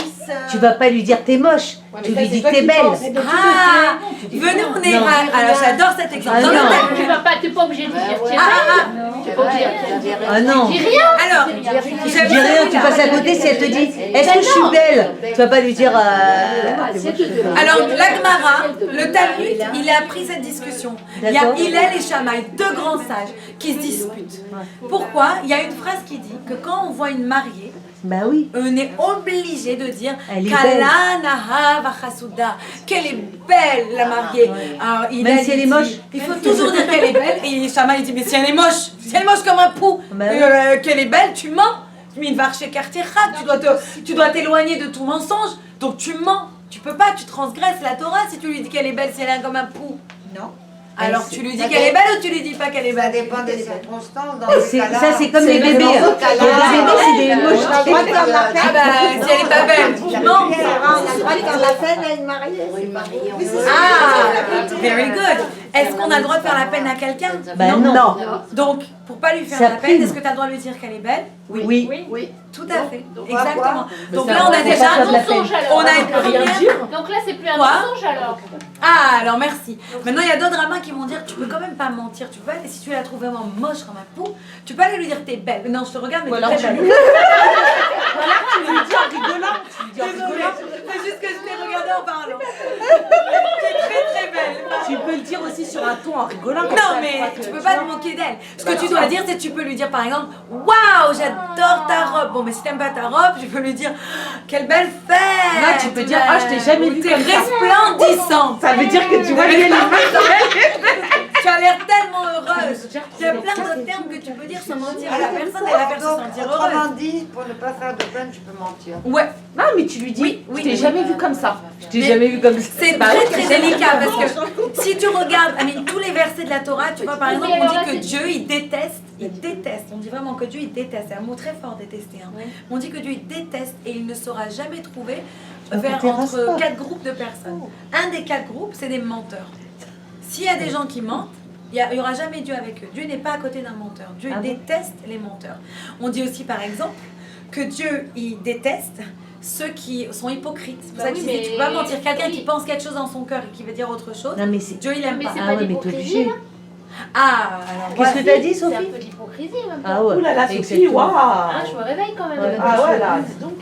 tu vas pas lui dire t'es moche, tu lui dis t'es belle. Ah, venez, on est. Non. Alors j'adore cet exemple. Ah, Dans le non. Talmud. Tu vas pas, t'es pas obligé de dire tiens. T'es pas obligé de dire. Ah non, Dis rien. Alors, tu dis rien, tu passes à côté si elle te dit est-ce que je suis belle, tu vas pas lui dire Alors, la Gemara, le Talmud, il a pris cette discussion. Il y a D'accord. Hillel et Shammai, deux grands sages, qui se disputent. Pourquoi? Il y a une phrase qui dit que quand on voit une mariée, bah oui. on est obligé de dire Elle est Kala Naha Vachasuda, qu'elle est belle la mariée. Alors, Hillel, Même si elle est il dit, moche. il faut toujours dire qu'elle est belle. Et Shammai dit mais si elle est moche, comme un pou, Bah oui. qu'elle est belle, tu mens. Tu dois t'éloigner de tout mensonge, donc tu mens. Tu peux pas, tu transgresses la Torah si tu lui dis qu'elle est belle, si elle est comme un pou. Non. Alors tu lui dis qu'elle est belle ou tu lui dis pas qu'elle est Ça belle? dépend des circonstances. Dans ce cas-là, Ça c'est comme les bébés. dans Hein. ce cas-là, Les bébés c'est des moches. on a le droit de faire la peine. Ah bah si elle est pas belle, tu mens. On a le droit de faire la peine à une mariée. Ah, very good. Est-ce qu'on a le droit de faire la peine à quelqu'un? Bah non. Donc, pour pas lui faire Ça la peine, prime. est-ce que tu as le droit de lui dire qu'elle est belle? Oui. Oui. Tout à fait. Donc, Exactement. Donc ça là, on va, a c'est déjà pas faire de la Mensonge peine. alors. on a une première. Donc là, c'est plus un Quoi mensonge alors. Ah, alors merci. Maintenant, il y a d'autres rabbins qui vont dire tu peux quand même pas mentir. Tu peux pas, si tu la trouves vraiment moche comme un pou, tu peux aller lui dire t'es belle. Non, je te regarde, mais t'es très belle. Désolée, c'est juste que je t'ai regardé en parlant. T'es très belle. Tu peux le dire aussi sur un ton en rigolant. Non, mais tu peux pas te moquer d'elle. Ce que tu dois dire, c'est que tu peux lui dire par exemple waouh, j'adore ta robe. Bon, mais si t'aimes pas ta robe, tu peux lui dire quelle belle fête. Là, tu peux dire, ah, je t'ai jamais vu T'es comme ça. resplendissante. Ça veut dire que tu vois bien Tu as l'air tellement heureuse. Il y a plein d'autres termes que tu peux dire sans mentir à la personne et la faire se sentir heureuse. Autrement dit, pour ne pas faire de peine, je peux mentir. Ouais, Non, mais tu lui dis, Oui, je t'ai oui. jamais vu comme ça. Je t'ai jamais vu comme ça. c'est très très délicat parce que si tu regardes tous les versets de la Torah, tu vois par exemple, on dit que Dieu il déteste. On dit vraiment que Dieu il déteste. C'est un mot très fort, détester. Hein. On dit que Dieu il déteste et il ne saura jamais trouver entre 4 groupes de personnes. Un des 4 groupes, c'est des menteurs. S'il y a des gens qui mentent, il n'y aura jamais Dieu avec eux. Dieu n'est pas à côté d'un menteur. Dieu il déteste les menteurs. On dit aussi par exemple que Dieu il déteste ceux qui sont hypocrites. C'est pour ça qu'il dit tu peux pas mentir. Quelqu'un qui pense quelque chose dans son cœur et qui veut dire autre chose, Non mais c'est. Dieu il aime Mais pas. c'est Ah pas ouais, mais t'es d'hypocrisie, obligé. là. Ah, alors Qu'est-ce que t'as dit, C'est un Sophie? peu d'hypocrisie même. Ah ouais. Ouh là là, Sophie, Exactement. waouh. Hein, je me réveille quand même. Ouais. Ah ouais, là, dis donc.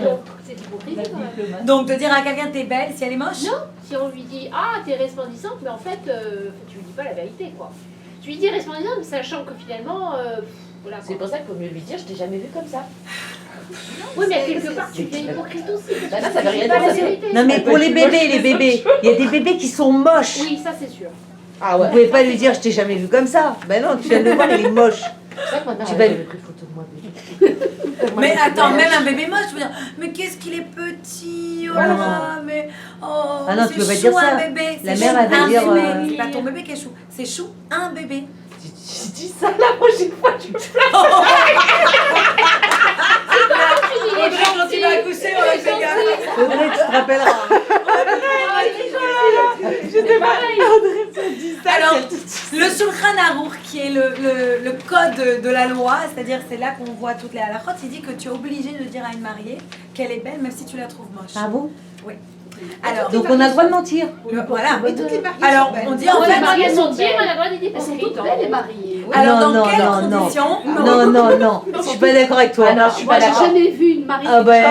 C'est d'hypocrisie quand même. Donc de dire à quelqu'un t'es belle si elle est moche? Non, si on lui dit ah t'es resplendissante, mais en fait tu lui dis pas la vérité quoi. Tu lui dis resplendissante, mais sachant que finalement voilà. C'est pour ça qu'il faut mieux lui dire, je t'ai jamais vu comme ça. Oui, mais quelque part tu es hypocrite aussi. Bah là, parce ça que veut tu rien dis pas dire, la ça vérité. Non mais pour les bébés, il y a des bébés qui sont moches. Oui, ça c'est sûr. Ah Vous ouais. pouvez pas lui dire je t'ai jamais vu comme ça. Ben non, tu viens de le voir, il est moche. C'est ça que ma mère Tu avait vas- pris photo de moi. bébé. Mais attends, même un bébé moche, tu veux dire, mais qu'est-ce qu'il est petit, oh là là, mais oh, Ah non, c'est tu peux pas chou dire ça. un bébé, La c'est mère, chou elle va un dire, bébé, c'est pas ton bébé qui est chou, c'est chou un bébé. Je dis ça la prochaine fois, tu me Quand tu vas accoucher, on va faire gaffe. Audrey, tu te rappelleras. Alors, le Shulchan Aruch, qui est le code de la loi, c'est-à-dire c'est là qu'on voit toutes les halakhot, il dit que tu es obligé de dire à une mariée qu'elle est belle, même si tu la trouves moche. Ah bon? Oui. Alors, Donc on a le droit de mentir. voilà. Et toutes les mariées Alors, sont belles. on dit en On a fait, le droit de mentir, on a le droit d'être hypocrite. les mariés. Alors, Non, dans non, quelles non, non. conditions Non, je suis pas d'accord avec toi. Ah non, je suis Moi, pas j'ai d'accord. jamais vu une mariée. Ah ben,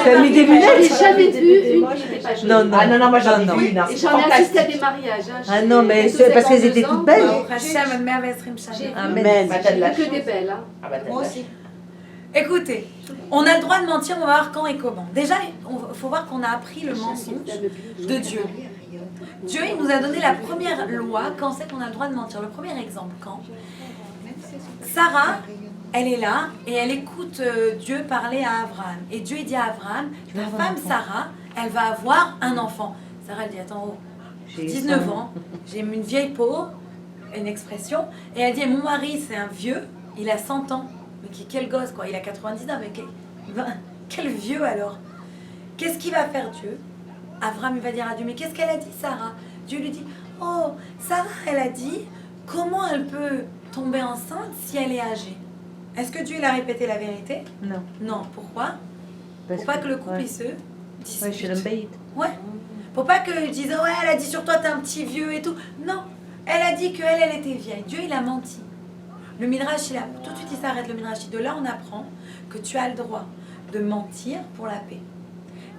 t'as mis des J'ai lunettes? jamais vu une qui n'était pas jolie. Non, non. Ah non, moi j'en ai Non, vu une. hein, Et c'est j'en ai assisté à fantastique. des mariages. Hein. Ah J'ai non, mais bientôt c'est parce qu'elles 52 étaient ans. toutes belles. Hashem, Mère Vesrim Shalom. J'ai Amen. Bah, t'as de la vu que chance. des belles. Hein. Ah bah, t'as de Moi la aussi. Écoutez, on a le droit de mentir, on va voir quand et comment. Déjà, il faut voir qu'on a appris le mensonge de Dieu. Dieu, il nous a donné la première loi quand c'est qu'on a le droit de mentir. Le premier exemple, quand Sarah, elle est là et elle écoute Dieu parler à Abraham. Et Dieu, il dit à Abraham, ta femme Sarah, elle va avoir un enfant. Sarah, elle dit, attends, oh, j'ai 19 ans, j'ai une vieille peau, une expression. Et elle dit, mon mari, c'est un vieux, il a 100 ans. Mais quel gosse, quoi, il a 99, mais quel vieux alors. Qu'est-ce qu'il va faire Dieu? Abraham, il va dire à Dieu, mais qu'est-ce qu'elle a dit, Sarah? Dieu lui dit, oh, Sarah, elle a dit, comment elle peut tomber enceinte si elle est âgée? Est-ce que Dieu il a répété la vérité? Non. Non. Pourquoi? Parce Pour pas que le couple ouais. il se dispute. Ouais, je suis l'embête. Ouais. Pour pas qu'ils disent ouais, elle a dit sur toi t'es un petit vieux et tout. Non. Elle a dit qu'elle, elle était vieille. Dieu il a menti. Le Midrash, il a tout de suite il s'arrête. Le Midrash, de là on apprend que tu as le droit de mentir pour la paix.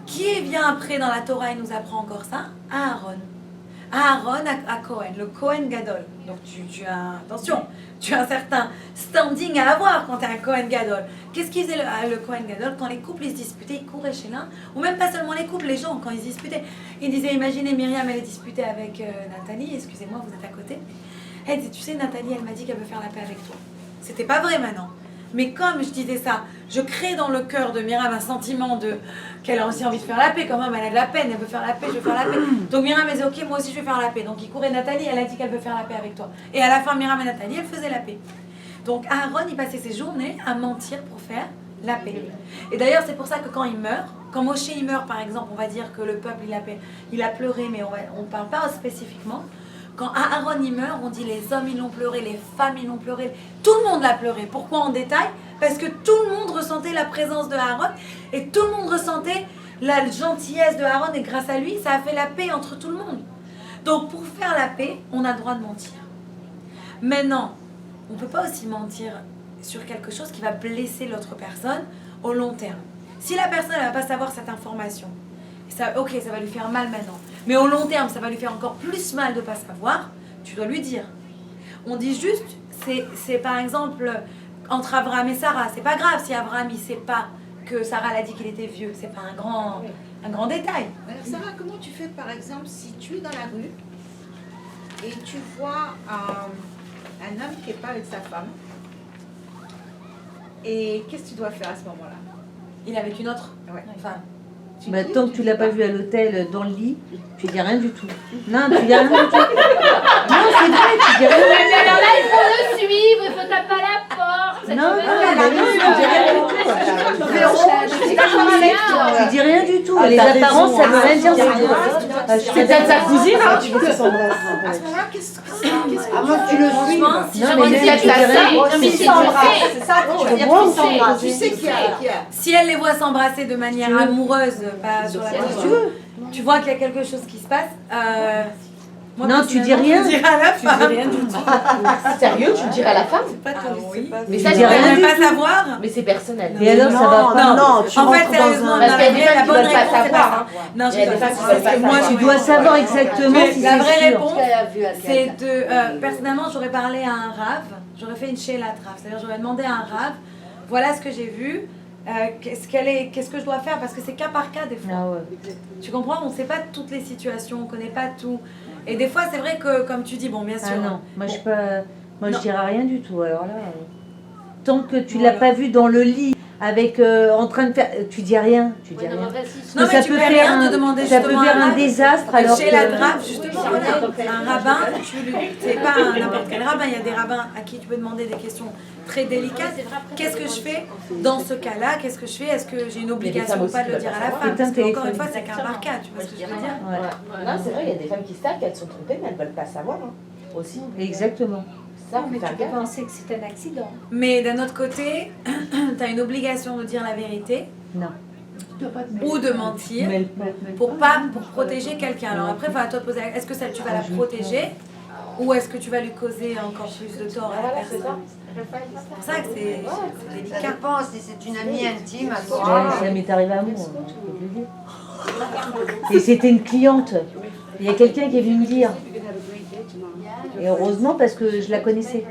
Qui vient après dans la Torah et nous apprend encore ça? Aaron. Aaron à Cohen, le Cohen Gadol. Donc tu as, attention, tu as un certain standing à avoir quand tu es un Cohen Gadol. Qu'est-ce qu'il faisait le Cohen Gadol? Quand les couples ils se disputaient, ils couraient chez l'un, ou même pas seulement les couples, les gens, quand ils se disputaient. Ils disaient, imaginez Myriam, elle est disputée avec Nathalie, excusez-moi, vous êtes à côté. Elle dit, tu sais, Nathalie, elle m'a dit qu'elle veut faire la paix avec toi. C'était pas vrai maintenant. Mais comme je disais ça, je crée dans le cœur de Myriam un sentiment de qu'elle a aussi envie de faire la paix. Quand même, elle a de la peine, elle veut faire la paix, je veux faire la paix. Donc Myriam, elle dit, ok, moi aussi je vais faire la paix. Donc il courait Nathalie, elle a dit qu'elle veut faire la paix avec toi. Et à la fin, Myriam et Nathalie, elles faisaient la paix. Donc Aaron, il passait ses journées à mentir pour faire la paix. Et d'ailleurs, c'est pour ça que quand il meurt, quand Moshe il meurt par exemple, on va dire que le peuple il a pleuré, mais on ne parle pas spécifiquement. Quand Aaron il meurt, on dit les hommes ils l'ont pleuré, les femmes ils l'ont pleuré, tout le monde l'a pleuré. Pourquoi en détail? Parce que tout le monde ressentait la présence de Aaron et tout le monde ressentait la gentillesse de Aaron et grâce à lui, ça a fait la paix entre tout le monde. Donc pour faire la paix, on a le droit de mentir. Maintenant, on ne peut pas aussi mentir sur quelque chose qui va blesser l'autre personne au long terme. Si la personne ne va pas savoir cette information, ça, ok, ça va lui faire mal maintenant. Mais au long terme, ça va lui faire encore plus mal de ne pas savoir, tu dois lui dire. On dit juste, c'est par exemple, entre Abraham et Sarah, c'est pas grave si Abraham il sait pas que Sarah l'a dit qu'il était vieux, c'est pas un grand détail. Alors Sarah, comment tu fais par exemple si tu es dans la rue et tu vois un homme qui n'est pas avec sa femme? Et qu'est-ce que tu dois faire à ce moment-là? Il est avec une autre Ouais. femme. Bah, tant que tu l'as pas vu à l'hôtel dans le lit, tu dis rien du tout. Non, tu dis rien du tout. Non, c'est vrai, tu dis rien du Mais alors là, il faut le suivre, il faut taper à la porte. ça Non, te non, met- mais non, tu dis rien du tout. Tu dis rien du tout. Les apparences, ça veut rien dire. C'est peut-être sa cousine, hein, tu veux que son À ce moment-là, qu'est-ce que À moins que tu le suives. Franchement, si Non, je mais redis- peut-être ça sert. Mais si tu sais, C'est ça, tu veux dire Moi, qu'ils s'embrassent. tu Tu sais qu'il y a. Si elle les voit s'embrasser de manière amoureuse, pas sur la Si voiture, tu veux. tu vois qu'il y a quelque chose qui se passe. Moi, Non, tu dis rien. Je dirais à la Tu dis femme. rien du tout. Sérieux, tu le dirais à la femme? Ah oui. Mais Tu ça, dis c'est rien Elle du veut pas tout. savoir. Mais c'est personnel. Et alors, ça va pas. Non, tu En fait, rentres dans sérieusement, un... Parce qu'il y a la des femmes qui bonne veulent pas réponse, c'est savoir, pas hein. Non, Il y a des femmes qui parce veulent pas que moi, savoir. Tu dois savoir exactement Mais si la vraie c'est sûr. réponse, c'est de. Personnellement, j'aurais parlé à un rave, j'aurais fait une shelat rave, c'est-à-dire j'aurais demandé à un rave, voilà ce que j'ai vu, qu'est-ce que je dois faire, parce que c'est cas par cas des fois. Ah ouais. Tu comprends? On ne sait pas toutes les situations, on ne connaît pas tout. Et des fois, c'est vrai que, comme tu dis, bon, bien sûr. Ah non, moi je suis pas, moi je Non. dirais rien du tout. Alors là, tant que tu Voilà. l'as pas vu dans le lit avec en train de faire, tu dis rien, tu dis Ouais, non, rien. mais vas-y, Parce Non, que mais ça tu peut fais faire rien de demander ça peut justement faire un un rave. désastre alors Chez la que grave, justement, un rabbin, c'est pas n'importe quel rabbin, il y a des rabbins à qui tu peux demander des questions très délicates. Qu'est-ce que je fais dans ce cas-là? Qu'est-ce que je fais? Est-ce que j'ai une obligation ou pas de le dire à la femme? Parce que, encore une fois, c'est qu'un par cas, tu vois ce que je veux dire? Ouais. Ouais. Non, c'est vrai, il y a des femmes qui savent qu'elles sont trompées, mais elles ne veulent pas savoir. Hein. Aussi. Exactement. Ça, Mais faut faire tu peux gaffe. penser que c'est un accident. Mais d'un autre côté, tu as une obligation de dire la vérité Non. ou de mentir Mais pour protéger quelqu'un. Alors après, il faut à toi de poser est-ce que ça, tu vas la protéger ou est-ce que tu vas lui causer encore plus de tort à la Voilà, c'est ça. personne? C'est pour ça que c'est Ça délicat. dépend si c'est une amie intime à Ouais, toi. ça m'est arrivé à moi, je peux te le dire. Et c'était une cliente. Il y a quelqu'un qui est venu me dire. Et heureusement parce que je la connaissais.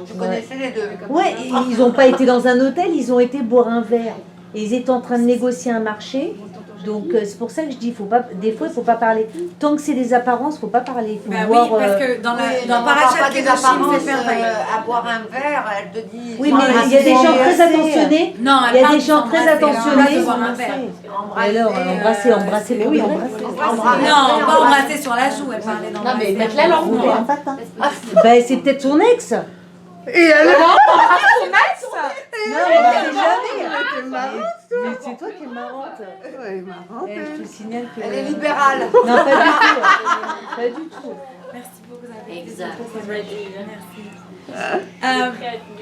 Tu connaissais les deux. Ouais, et ils n'ont pas été dans un hôtel, ils ont été boire un verre. Et ils étaient en train de négocier un marché. Donc c'est pour ça que je dis, faut pas, des fois il ne faut pas parler. Tant que c'est des apparences, il ne faut pas parler. Il faut Bah voir, oui, parce que dans Oui, dans on Parashat parle pas des Kedoshim, c'est apparences faire faillite. à boire un verre, elle te dit. Oui, mais il y a des gens très attentionnés. Non, Il y elle a parle des gens de très s'embrasser, attentionnés. pas de boire un verre. Et alors, embrasser, mais oui, embrasser. Non, pas embrasser sur la joue, elle parlait Non, d'embrasser. mais mettre la langue, Ouais. quoi. Ben, c'est peut-être son ex. Et alors Non, mais c'est jamais. Mais c'est toi qui es marrante. Ouais, marrant. Je te signale que. Elle est libérale. Non, pas du tout. Pas du tout. Merci beaucoup, Isabelle. Exact. Merci.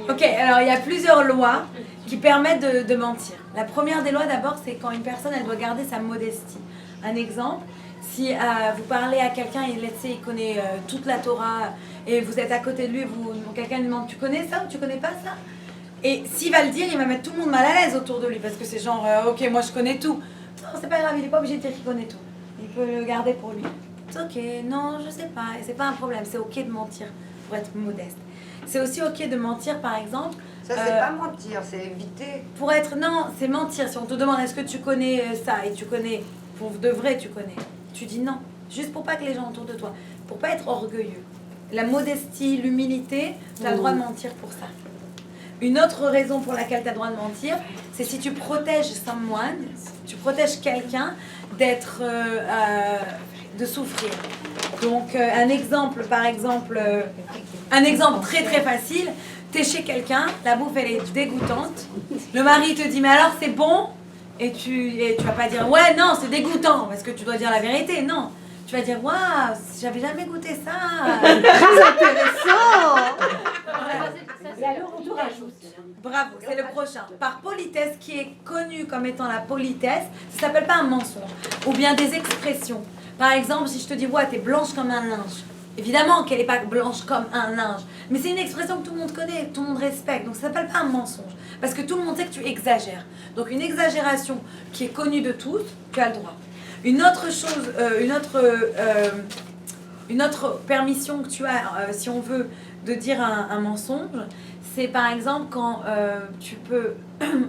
Ok, alors il y a plusieurs lois qui permettent de mentir. La première des lois d'abord, c'est quand une personne, elle doit garder sa modestie. Un exemple, si vous parlez à quelqu'un et let's say, il connaît toute la Torah et vous êtes à côté de lui, quelqu'un lui demande tu connais ça ou tu connais pas ça? Et s'il va le dire, il va mettre tout le monde mal à l'aise autour de lui parce que c'est genre ok, moi je connais tout. Non, c'est pas grave, il est pas obligé de dire qu'il connaît tout. Il peut le garder pour lui. C'est ok, non, je sais pas, et c'est pas un problème, c'est ok de mentir pour être modeste. C'est aussi ok de mentir par exemple. Ça, c'est pas mentir, c'est éviter. Pour être, non, c'est mentir. Si on te demande est-ce que tu connais ça et tu connais, pour de vrai tu connais, tu dis non. Juste pour pas que les gens autour de toi, pour pas être orgueilleux. La modestie, l'humilité, tu as le droit de mentir pour ça. Une autre raison pour laquelle tu as le droit de mentir, c'est si tu protèges someone, tu protèges quelqu'un d'être, de souffrir. Donc un exemple, par exemple, un exemple très très facile. T'es chez quelqu'un, la bouffe elle est dégoûtante. Le mari te dit mais alors c'est bon et tu vas pas dire ouais non c'est dégoûtant parce que tu dois dire la vérité, non. Tu vas dire waouh j'avais jamais goûté ça. Très intéressant. Bravo, c'est le prochain. Par politesse qui est connue comme étant la politesse, ça s'appelle pas un mensonge. Ou bien des expressions. Par exemple si je te dis ouais t'es blanche comme un linge. Évidemment qu'elle n'est pas blanche comme un linge, mais c'est une expression que tout le monde connaît, que tout le monde respecte, donc ça s'appelle pas un mensonge, parce que tout le monde sait que tu exagères. Donc une exagération qui est connue de tous, tu as le droit. Une autre chose, une autre permission que tu as, si on veut, de dire un mensonge, c'est par exemple quand tu peux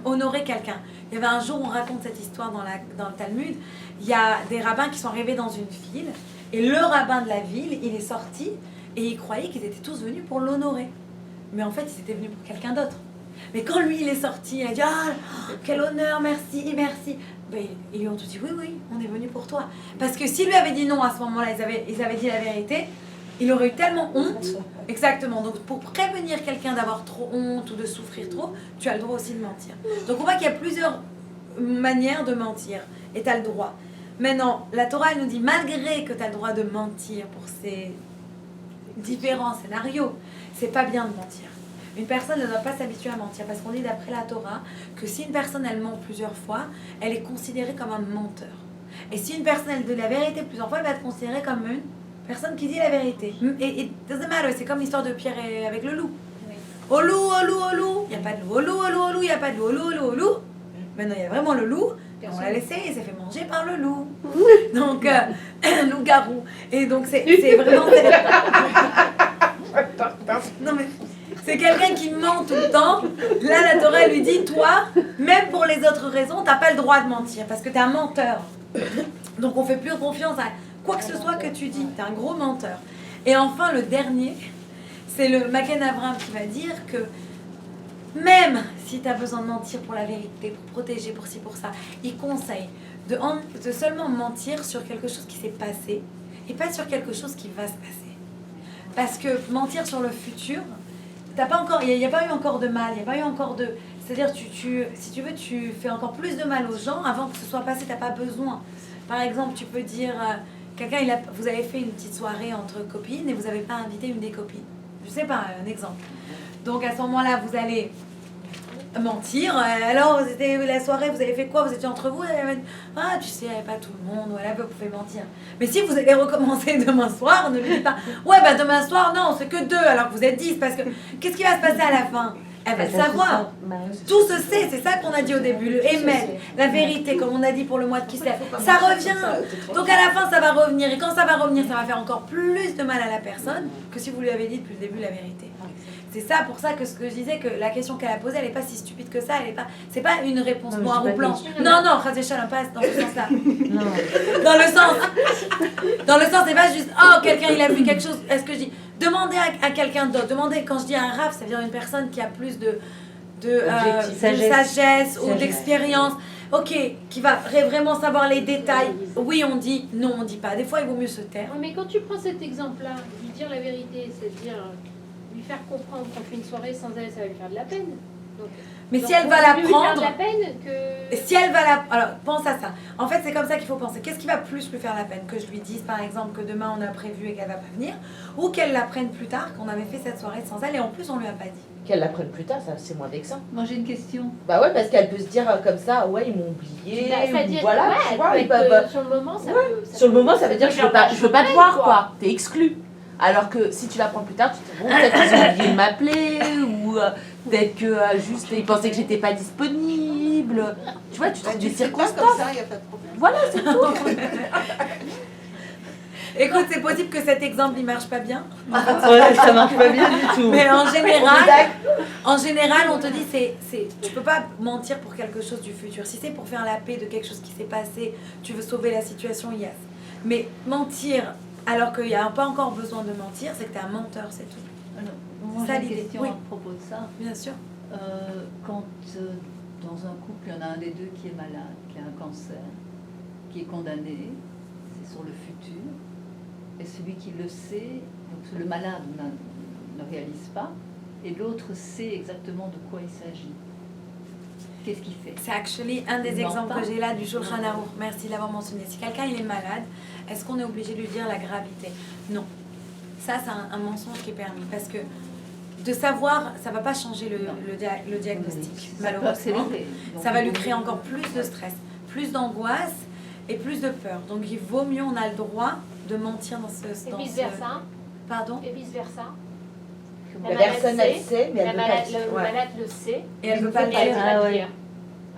honorer quelqu'un. Il y avait un jour, on raconte cette histoire dans le Talmud, il y a des rabbins qui sont arrivés dans une ville, et le rabbin de la ville, il est sorti et il croyait qu'ils étaient tous venus pour l'honorer. Mais en fait, ils étaient venus pour quelqu'un d'autre. Mais quand lui, il est sorti, il a dit « Ah, quel honneur, merci, merci !» Ben, ils lui ont tous dit « Oui, oui, on est venu pour toi. » Parce que s'il lui avait dit non à ce moment-là, ils avaient dit la vérité, il aurait eu tellement honte. Exactement. Donc, pour prévenir quelqu'un d'avoir trop honte ou de souffrir trop, tu as le droit aussi de mentir. Donc, on voit qu'il y a plusieurs manières de mentir et tu as le droit. Maintenant, la Torah, elle nous dit, malgré que tu as le droit de mentir pour ces différents scénarios, c'est pas bien de mentir. Une personne ne doit pas s'habituer à mentir, parce qu'on dit d'après la Torah que si une personne, elle ment plusieurs fois, elle est considérée comme un menteur. Et si une personne, elle dit la vérité plusieurs fois, elle va être considérée comme une personne qui dit la vérité. Et doesn't matter, c'est comme l'histoire de Pierre avec le loup. Au loup, au loup, au loup, il n'y a pas de loup, au loup, au loup, au loup, il n'y a pas de loup, au loup, au loup, au loup. Maintenant, il y a vraiment le loup. On l'a laissé, il s'est fait manger par le loup. Donc, loup-garou. Et donc, c'est vraiment... Non, mais c'est quelqu'un qui ment tout le temps. Là, la Torah lui dit, toi, même pour les autres raisons, t'as pas le droit de mentir, parce que t'es un menteur. Donc, on fait plus confiance à quoi que ce soit que tu dis. T'es un gros menteur. Et enfin, le dernier, c'est le Magen Avraham qui va dire que même si tu as besoin de mentir pour la vérité, pour protéger, pour ci, pour ça, il conseille de seulement mentir sur quelque chose qui s'est passé et pas sur quelque chose qui va se passer. Parce que mentir sur le futur, il n'y a pas eu encore de mal, il n'y a pas eu encore de... C'est-à-dire, si tu veux, tu fais encore plus de mal aux gens avant que ce soit passé, tu n'as pas besoin. Par exemple, tu peux dire, vous avez fait une petite soirée entre copines et vous n'avez pas invité une des copines. Je sais pas, un exemple. Donc à ce moment-là, vous allez mentir. Alors, c'était la soirée, vous avez fait quoi? Vous étiez entre vous? Elle va dire, ah, tu sais, il n'y avait pas tout le monde. Voilà, vous pouvez mentir. Mais si vous allez recommencer demain soir, ne lui dites pas, ouais, bah demain soir, non, c'est que 2, alors que vous êtes 10. Parce que qu'est-ce qui va se passer à la fin? Elle va le savoir. Tout se sait, c'est ça qu'on a dit au début. Le émet, la vérité, comme on a dit pour le mois de Kislev. Ça revient. Donc à la fin, ça va revenir. Et quand ça va revenir, ça va faire encore plus de mal à la personne que si vous lui avez dit depuis le début la vérité. C'est ça pour ça que ce que je disais, que la question qu'elle a posée, elle n'est pas si stupide que ça. Elle est pas, c'est pas une réponse noire ou blanche. Non, non, Khadija, passe dans ce sens-là. Dans le sens, c'est pas juste, oh, quelqu'un il a vu quelque chose. Est-ce que je dis, demandez à quelqu'un d'autre. Demandez, quand je dis un raf, ça veut dire une personne qui a plus de sagesse ou d'expérience. Ok, qui va vraiment savoir les détails. Oui, on dit, non, on dit pas. Des fois, il vaut mieux se taire. Oui, mais quand tu prends cet exemple-là, lui dire la vérité, c'est-à-dire lui faire comprendre qu'on fait une soirée sans elle, ça va lui faire de la peine. Mais si elle va la lui faire de prendre, la peine que... si elle va la... Alors, pense à ça. En fait, c'est comme ça qu'il faut penser. Qu'est-ce qui va plus lui faire la peine? Que je lui dise, par exemple, que demain on a prévu et qu'elle va pas venir, ou qu'elle la prenne plus tard, qu'on avait fait cette soirée sans elle, et en plus, on lui a pas dit. Qu'elle la prenne plus tard, ça c'est moins vexant. Moi j'ai une question. Bah ouais, parce qu'elle peut se dire comme ça, ouais, ils m'ont oublié. C'est-à-dire, Voilà, ouais, tu vois, elle ils peut être, peuvent. sur le moment, ça Ouais. peut... Sur le moment, ça veut dire que je veux pas te voir, quoi. quoi. T'es exclu. Alors que si tu la prends plus tard, tu te dis, bon, peut-être qu'ils ont oublié de m'appeler, ou peut-être que juste ils pensaient que j'étais pas disponible. Tu vois, tu trouves des circonstances. Comme ça, il n'y a pas de problème. Voilà, c'est tout. Écoute, c'est possible que cet exemple il marche pas bien. Ouais, ça marche pas bien du tout. Mais en général, on te dit, tu peux pas mentir pour quelque chose du futur. Si c'est pour faire la paix de quelque chose qui s'est passé, tu veux sauver la situation, yes. Mais mentir alors qu'il n'y a pas encore besoin de mentir, c'est que tu es un menteur, c'est tout. Alors, moi Ça, j'ai une l'idée. question Oui. à propos de ça. Bien sûr. Quand dans un couple, il y en a un des deux qui est malade, qui a un cancer, qui est condamné, c'est sur le futur, et celui qui le sait, donc le malade ne réalise pas, et l'autre sait exactement de quoi il s'agit. Qu'est-ce qu'il fait? C'est actually un des Non, exemples pas. que j'ai là du Shulchan Aruch. Merci de l'avoir mentionné. Si quelqu'un il est malade, est-ce qu'on est obligé de lui dire la gravité? Non. Ça, c'est un mensonge qui est permis. Parce que de savoir, ça ne va pas changer le diagnostic, malheureusement. Ça va lui créer encore plus de stress, plus d'angoisse et plus de peur. Donc il vaut mieux, on a le droit de mentir dans ce... Et vice-versa. Pardon? Et vice-versa. La personne, elle sait, mais elle ne veut pas dire. Le Ouais. malade le sait, Et elle ne veut pas le mais elle dire. ne veut pas Ah le ouais. dire.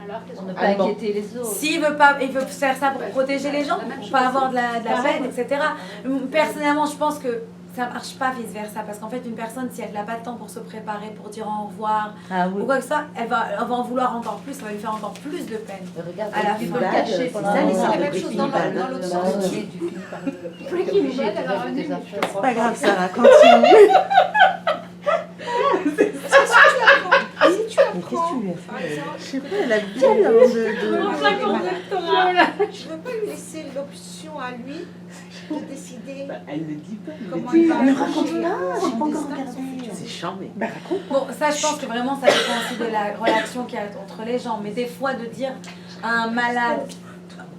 Alors, qu'est-ce Pour qu'on ne fait? pas inquiéter les autres. S'il veut pas, il veut faire ça pour protéger les gens, pour pas avoir de la peine, etc. Personnellement, je pense que ça marche pas vice versa, parce qu'en fait, une personne, si elle n'a pas le temps pour se préparer, pour dire au revoir, Ah ou oui. quoi que ça, elle va en vouloir encore plus, ça va lui faire encore plus de peine. Mais regarde, À la Breaking fin, Bad, cacher, c'est pendant ça, un les moment. sortes La de même chose Breaking dans Bad. l'autre sens. Tu finis par le... Breaking Bad, elle a ramené des C'est pas grave, Sarah, continue. Si tu Mais qu'est-ce que apprends, tu lui as par fait? exemple, Je sais pas, elle a bu avant de... tu ne veux pas lui laisser l'option à lui de décider Elle le dit pas. comment il va Ne raconte agir, pas, son j'ai pas encore destin, son regardé. futur. C'est charmé. Bah raconte. Bon, ça, je pense que vraiment, ça dépend aussi de la relation qu'il y a entre les gens. Mais des fois, de dire à un malade,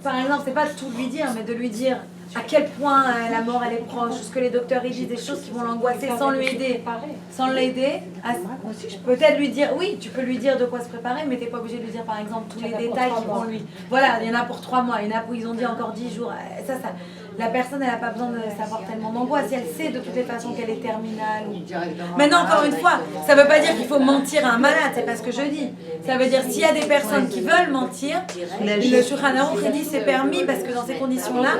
par exemple, c'est pas de tout lui dire, mais de lui dire à quel point la mort elle est proche, ce que les docteurs ils disent, des choses qui vont l'angoisser sans lui aider. Sans l'aider, peut-être lui dire, oui, tu peux lui dire de quoi se préparer, mais t'es pas obligé de lui dire par exemple tous les détails qui vont lui. Voilà, il y en a pour 3 mois, il y en a où ils ont dit encore 10 jours. La personne elle n'a pas besoin de savoir tellement d'angoisse, si elle sait de toutes les façons qu'elle est terminale. Maintenant, encore une fois, ça veut pas dire qu'il faut mentir à un malade, c'est pas ce que je dis. Ça veut dire s'il y a des personnes qui veulent mentir, le Shulchan Aruch il dit c'est permis parce que dans ces conditions-là,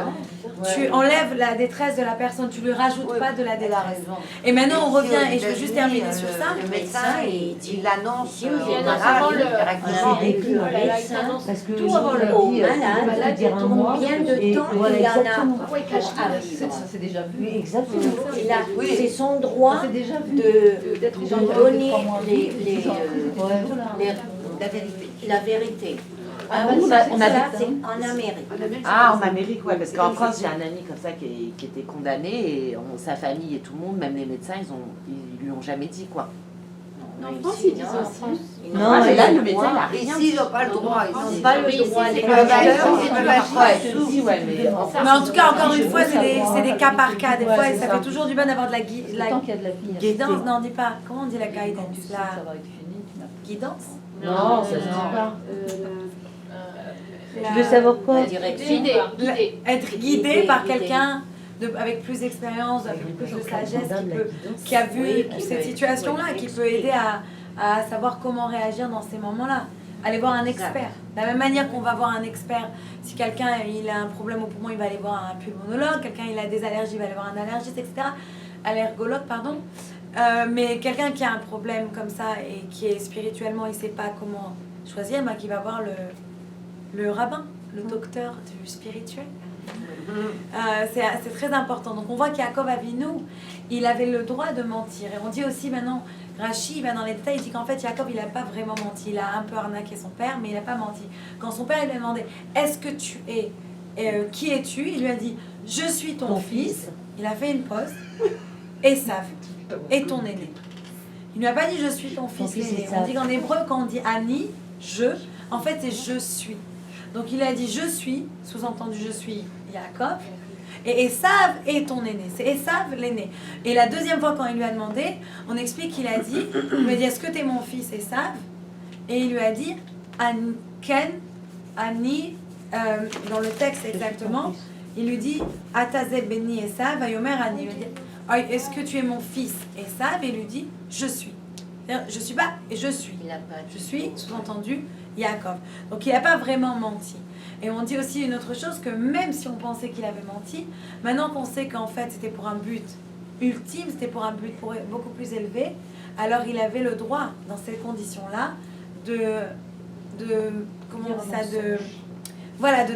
tu enlèves la détresse de la personne, tu lui rajoutes pas de la détresse. Et maintenant on revient, et je veux juste terminer sur ça. Le médecin, il annonce Il annonce malade avant le- directement. J'ai vécu un Voilà, il médecin, annonce parce que tout avant le au malade, malade, dire un mois, combien de et temps voilà, il y en a exactement. Pourquoi il cache ça? Ça c'est déjà vu. Oui, exactement. Il a- Oui. C'est son droit C'est déjà vu. de D'être donner la vérité. Ah, on a Ça, c'est en Amérique. Ah, en Amérique, ouais, parce qu'en France, j'ai un ami comme ça qui était condamné et sa famille et tout le monde, même les médecins, ils lui ont jamais dit quoi. Non, en France, ils disent aussi. Non, Ah, mais mais là, le médecin, il a rien Ici, dit. ils n'ont pas le droit. Ils n'ont Ici. pas le Oui, droit. c'est Les peuvent agir, docteurs, ils peuvent c'est agir. Ouais, si, ouais, mais en Mais en tout cas, encore une fois, c'est des cas par cas. Des Ouais, fois, c'est ça ça. fait toujours du bien d'avoir de la Tant qu'il y a de la vie. guidance. Non, on dit pas. Comment on dit la Quand tu guidance sais La que ça va être fini, tu n'as plus. guidance Non, ça se dit pas. La- Tu veux savoir quoi? La direction. Guidé. Être guidé par quelqu'un avec plus d'expérience, avec plus de sagesse, qui a vu cette situation-là, qui peut aider à savoir comment réagir dans ces moments-là. Aller voir un expert. De la même manière qu'on va voir un expert, si quelqu'un il a un problème au poumon, il va aller voir un pulmonologue, quelqu'un il a des allergies, il va aller voir un allergiste, etc. Allergologue, pardon. Mais quelqu'un qui a un problème comme ça et qui est spirituellement, il ne sait pas comment choisir, bah, qui va voir le rabbin, le docteur du spirituel. C'est très important. Donc on voit qu'Yaakov Avinu, il avait le droit de mentir. Et on dit aussi maintenant, Rashi va dans les détails, il dit qu'en fait Yaakov il n'a pas vraiment menti. Il a un peu arnaqué son père, mais il n'a pas menti. Quand son père il lui a demandé est-ce que tu es, qui es-tu, il lui a dit je suis ton fils. Il a fait une pause. Esav est ton aîné. Il ne lui a pas dit je suis ton fils l'aîné. On dit qu'en hébreu quand on dit Ani, je, en fait c'est je suis. Donc il a dit je suis, sous-entendu je suis Yaakov, et Esav est ton aîné, c'est Esav l'aîné. Et la deuxième fois quand il lui a demandé, on explique qu'il a dit, il lui a dit est-ce que tu es mon fils Esav? Et il lui a dit Ken, Ani, dans le texte exactement, il lui dit Atazé Beni Esav, Ayomer Ani. Il lui dit est-ce que tu es mon fils Esav? Et il lui dit je suis. C'est-à-dire, je suis pas et je suis. Je suis, sous-entendu, Yaakov. Donc il n'a pas vraiment menti. Et on dit aussi une autre chose, que même si on pensait qu'il avait menti, maintenant qu'on sait qu'en fait c'était pour un but ultime, c'était pour un but beaucoup plus élevé, alors il avait le droit, dans ces conditions-là, de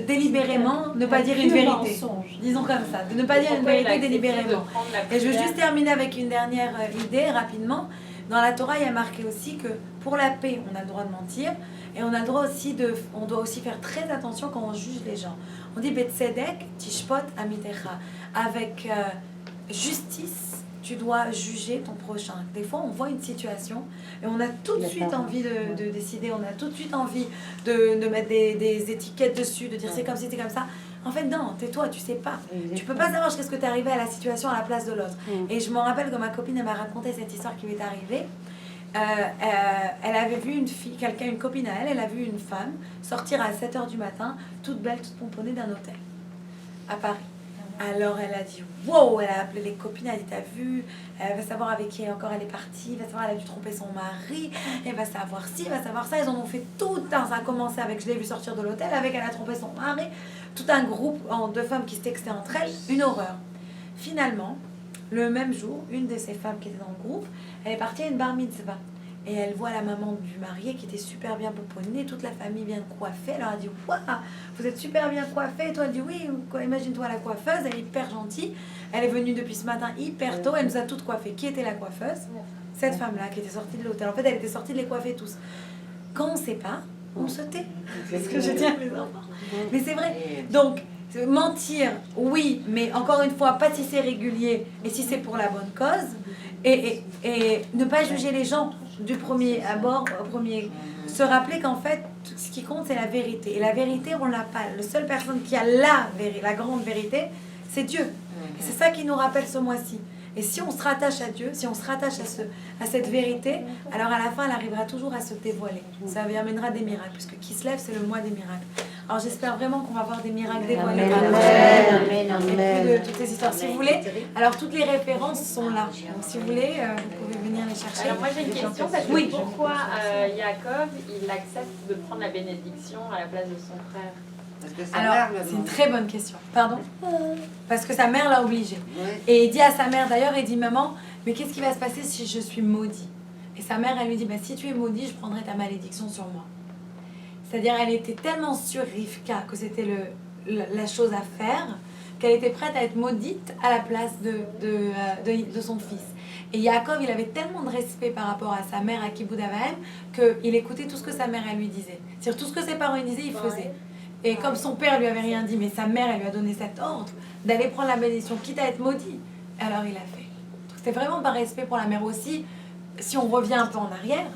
délibérément ne pas dire une vérité. Disons comme ça, de ne pas dire une vérité délibérément. Et je veux juste terminer avec une dernière idée, rapidement. Dans la Torah, il y a marqué aussi que pour la paix, on a le droit de mentir, et on a le droit aussi on doit aussi faire très attention quand on juge les gens. On dit Betzedek tishpot amitecha. Avec justice, tu dois juger ton prochain. Des fois, on voit une situation et on a tout de suite envie de décider, on a tout de suite envie de mettre des étiquettes dessus, de dire c'est comme si, c'est comme ça. En fait, non, tais-toi, tu sais pas. Tu peux pas savoir jusqu'à ce que tu es arrivé à la situation à la place de l'autre. Et je me rappelle que ma copine, elle m'a raconté cette histoire qui lui est arrivée. Elle avait vu une copine à elle a vu une femme sortir à 7h du matin, toute belle, toute pomponnée d'un hôtel à Paris. Alors elle a dit wow, elle a appelé les copines, elle a dit t'as vu, elle va savoir avec qui encore elle est partie, elle va savoir elle a dû tromper son mari, elle va savoir ci, elle va savoir ça. Ils en ont fait tout un, ça a commencé avec je l'ai vu sortir de l'hôtel, avec elle a trompé son mari, tout un groupe de femmes qui se textaient entre elles, une horreur. Finalement, le même jour, une de ces femmes qui était dans le groupe, elle est partie à une bar mitzvah. Et elle voit la maman du marié qui était super bien pouponnée, toute la famille bien coiffée. Elle leur a dit « Waouh, vous êtes super bien coiffée !» Et toi, elle dit « Oui, imagine-toi la coiffeuse, elle est hyper gentille. Elle est venue depuis ce matin hyper tôt, elle nous a toutes coiffées. » Qui était la coiffeuse? Cette femme-là qui était sortie de l'hôtel. En fait, elle était sortie de les coiffer tous. Quand on ne sait pas, on se tait. C'est ce que je dis à mes enfants. Mais c'est vrai. Donc, mentir, oui, mais encore une fois, pas si c'est régulier et si c'est pour la bonne cause. Et ne pas juger les gens du premier abord au premier. Se rappeler qu'en fait, ce qui compte, c'est la vérité. Et la vérité, on l'a pas. La seule personne qui a la grande vérité, c'est Dieu. Et c'est ça qui nous rappelle ce mois-ci. Et si on se rattache à Dieu, si on se rattache à cette vérité, alors à la fin, elle arrivera toujours à se dévoiler. Ça lui amènera des miracles, puisque qui se lève, c'est le mois des miracles. Alors j'espère vraiment qu'on va voir des miracles dévoilés. Amen. Et plus de toutes ces histoires. Si vous voulez, alors toutes les références sont là. Donc si vous voulez, vous pouvez venir les chercher. Alors moi j'ai une question, parce que pourquoi Yaakov, il accepte de prendre la bénédiction à la place de son frère? Alors, c'est une très bonne question. Pardon? Parce que sa mère l'a obligé. Et il dit à sa mère, d'ailleurs, il dit, maman, mais qu'est-ce qui va se passer si je suis maudit? Et sa mère, elle lui dit, bah, si tu es maudit, je prendrai ta malédiction sur moi. C'est-à-dire, elle était tellement sûre, Rivka, que c'était la chose à faire, qu'elle était prête à être maudite à la place de son fils. Et Yaakov, il avait tellement de respect par rapport à sa mère, à Kibbout Avaim, qu'il écoutait tout ce que sa mère, elle lui disait. C'est-à-dire, tout ce que ses parents lui disaient, il faisait. Et comme son père lui avait rien dit, mais sa mère, elle lui a donné cet ordre d'aller prendre la bénédiction, quitte à être maudit. Alors il a fait. C'était vraiment par respect pour la mère aussi. Si on revient un peu en arrière,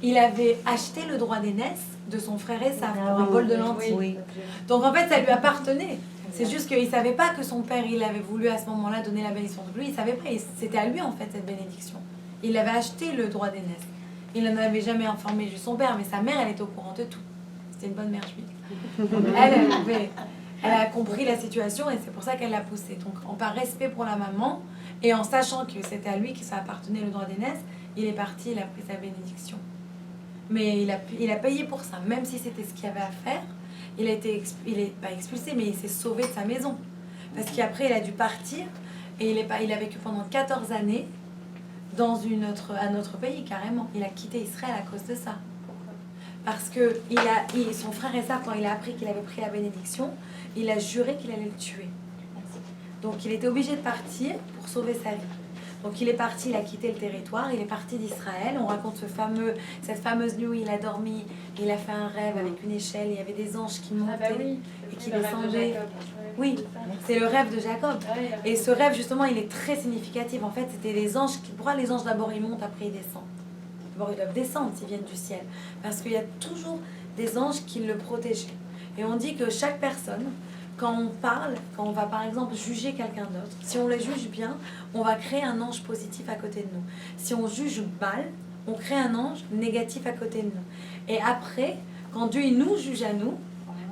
il avait acheté le droit d'aînesse de son frère Esav pour un bol de lentilles. Oui. Donc en fait, ça lui appartenait. C'est juste qu'il ne savait pas que son père, il avait voulu à ce moment-là donner la bénédiction. Donc lui, il ne savait pas. C'était à lui, en fait, cette bénédiction. Il avait acheté le droit d'aînesse. Il n'en avait jamais informé juste son père, mais sa mère, elle était au courant de tout. C'était une bonne mère juive. Elle a compris la situation et c'est pour ça qu'elle l'a poussé. Donc, par respect pour la maman et en sachant que c'était à lui que ça appartenait le droit d'aînesse, il est parti, il a pris sa bénédiction. Mais il a payé pour ça, même si c'était ce qu'il y avait à faire. Il est pas expulsé, mais il s'est sauvé de sa maison. Parce qu'après, il a dû partir et il a vécu pendant 14 années dans un autre pays, carrément. Il a quitté Israël à cause de ça. Parce que son frère et sœur, quand il a appris qu'il avait pris la bénédiction, il a juré qu'il allait le tuer. Donc il était obligé de partir pour sauver sa vie. Donc il est parti, il a quitté le territoire, il est parti d'Israël. On raconte cette fameuse nuit où il a dormi, il a fait un rêve avec une échelle, il y avait des anges qui montaient et qui descendaient. Oui, c'est le rêve de Jacob. Et ce rêve, justement, il est très significatif. En fait, c'était les anges. Pourquoi les anges d'abord ils montent, après ils descendent? D'abord ils doivent descendre s'ils viennent du ciel. Parce qu'il y a toujours des anges qui le protégeaient. Et on dit que chaque personne, quand on parle, quand on va par exemple juger quelqu'un d'autre, si on les juge bien, on va créer un ange positif à côté de nous. Si on juge mal, on crée un ange négatif à côté de nous. Et après, quand Dieu il nous juge à nous,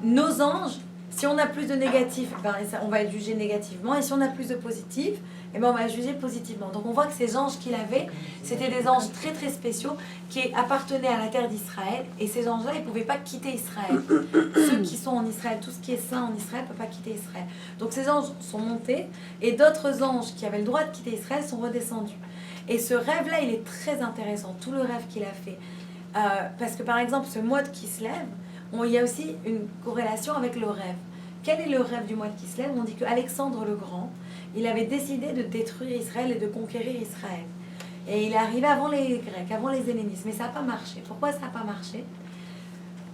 nos anges, si on a plus de négatif, on va être jugé négativement. Et si on a plus de positif, on va juger positivement. Donc on voit que ces anges qu'il avait, c'était des anges très très spéciaux qui appartenaient à la terre d'Israël. Et ces anges-là, ils ne pouvaient pas quitter Israël. Ceux qui sont en Israël, tout ce qui est saint en Israël ne peut pas quitter Israël. Donc ces anges sont montés et d'autres anges qui avaient le droit de quitter Israël sont redescendus. Et ce rêve-là, il est très intéressant, tout le rêve qu'il a fait. Parce que par exemple, ce mois qui se lève, il y a aussi une corrélation avec le rêve. Quel est le rêve du mois qui se lève? On dit qu'Alexandre le Grand, il avait décidé de détruire Israël et de conquérir Israël. Et il est arrivé avant les Grecs, avant les Hellénistes, mais ça n'a pas marché. Pourquoi ça n'a pas marché?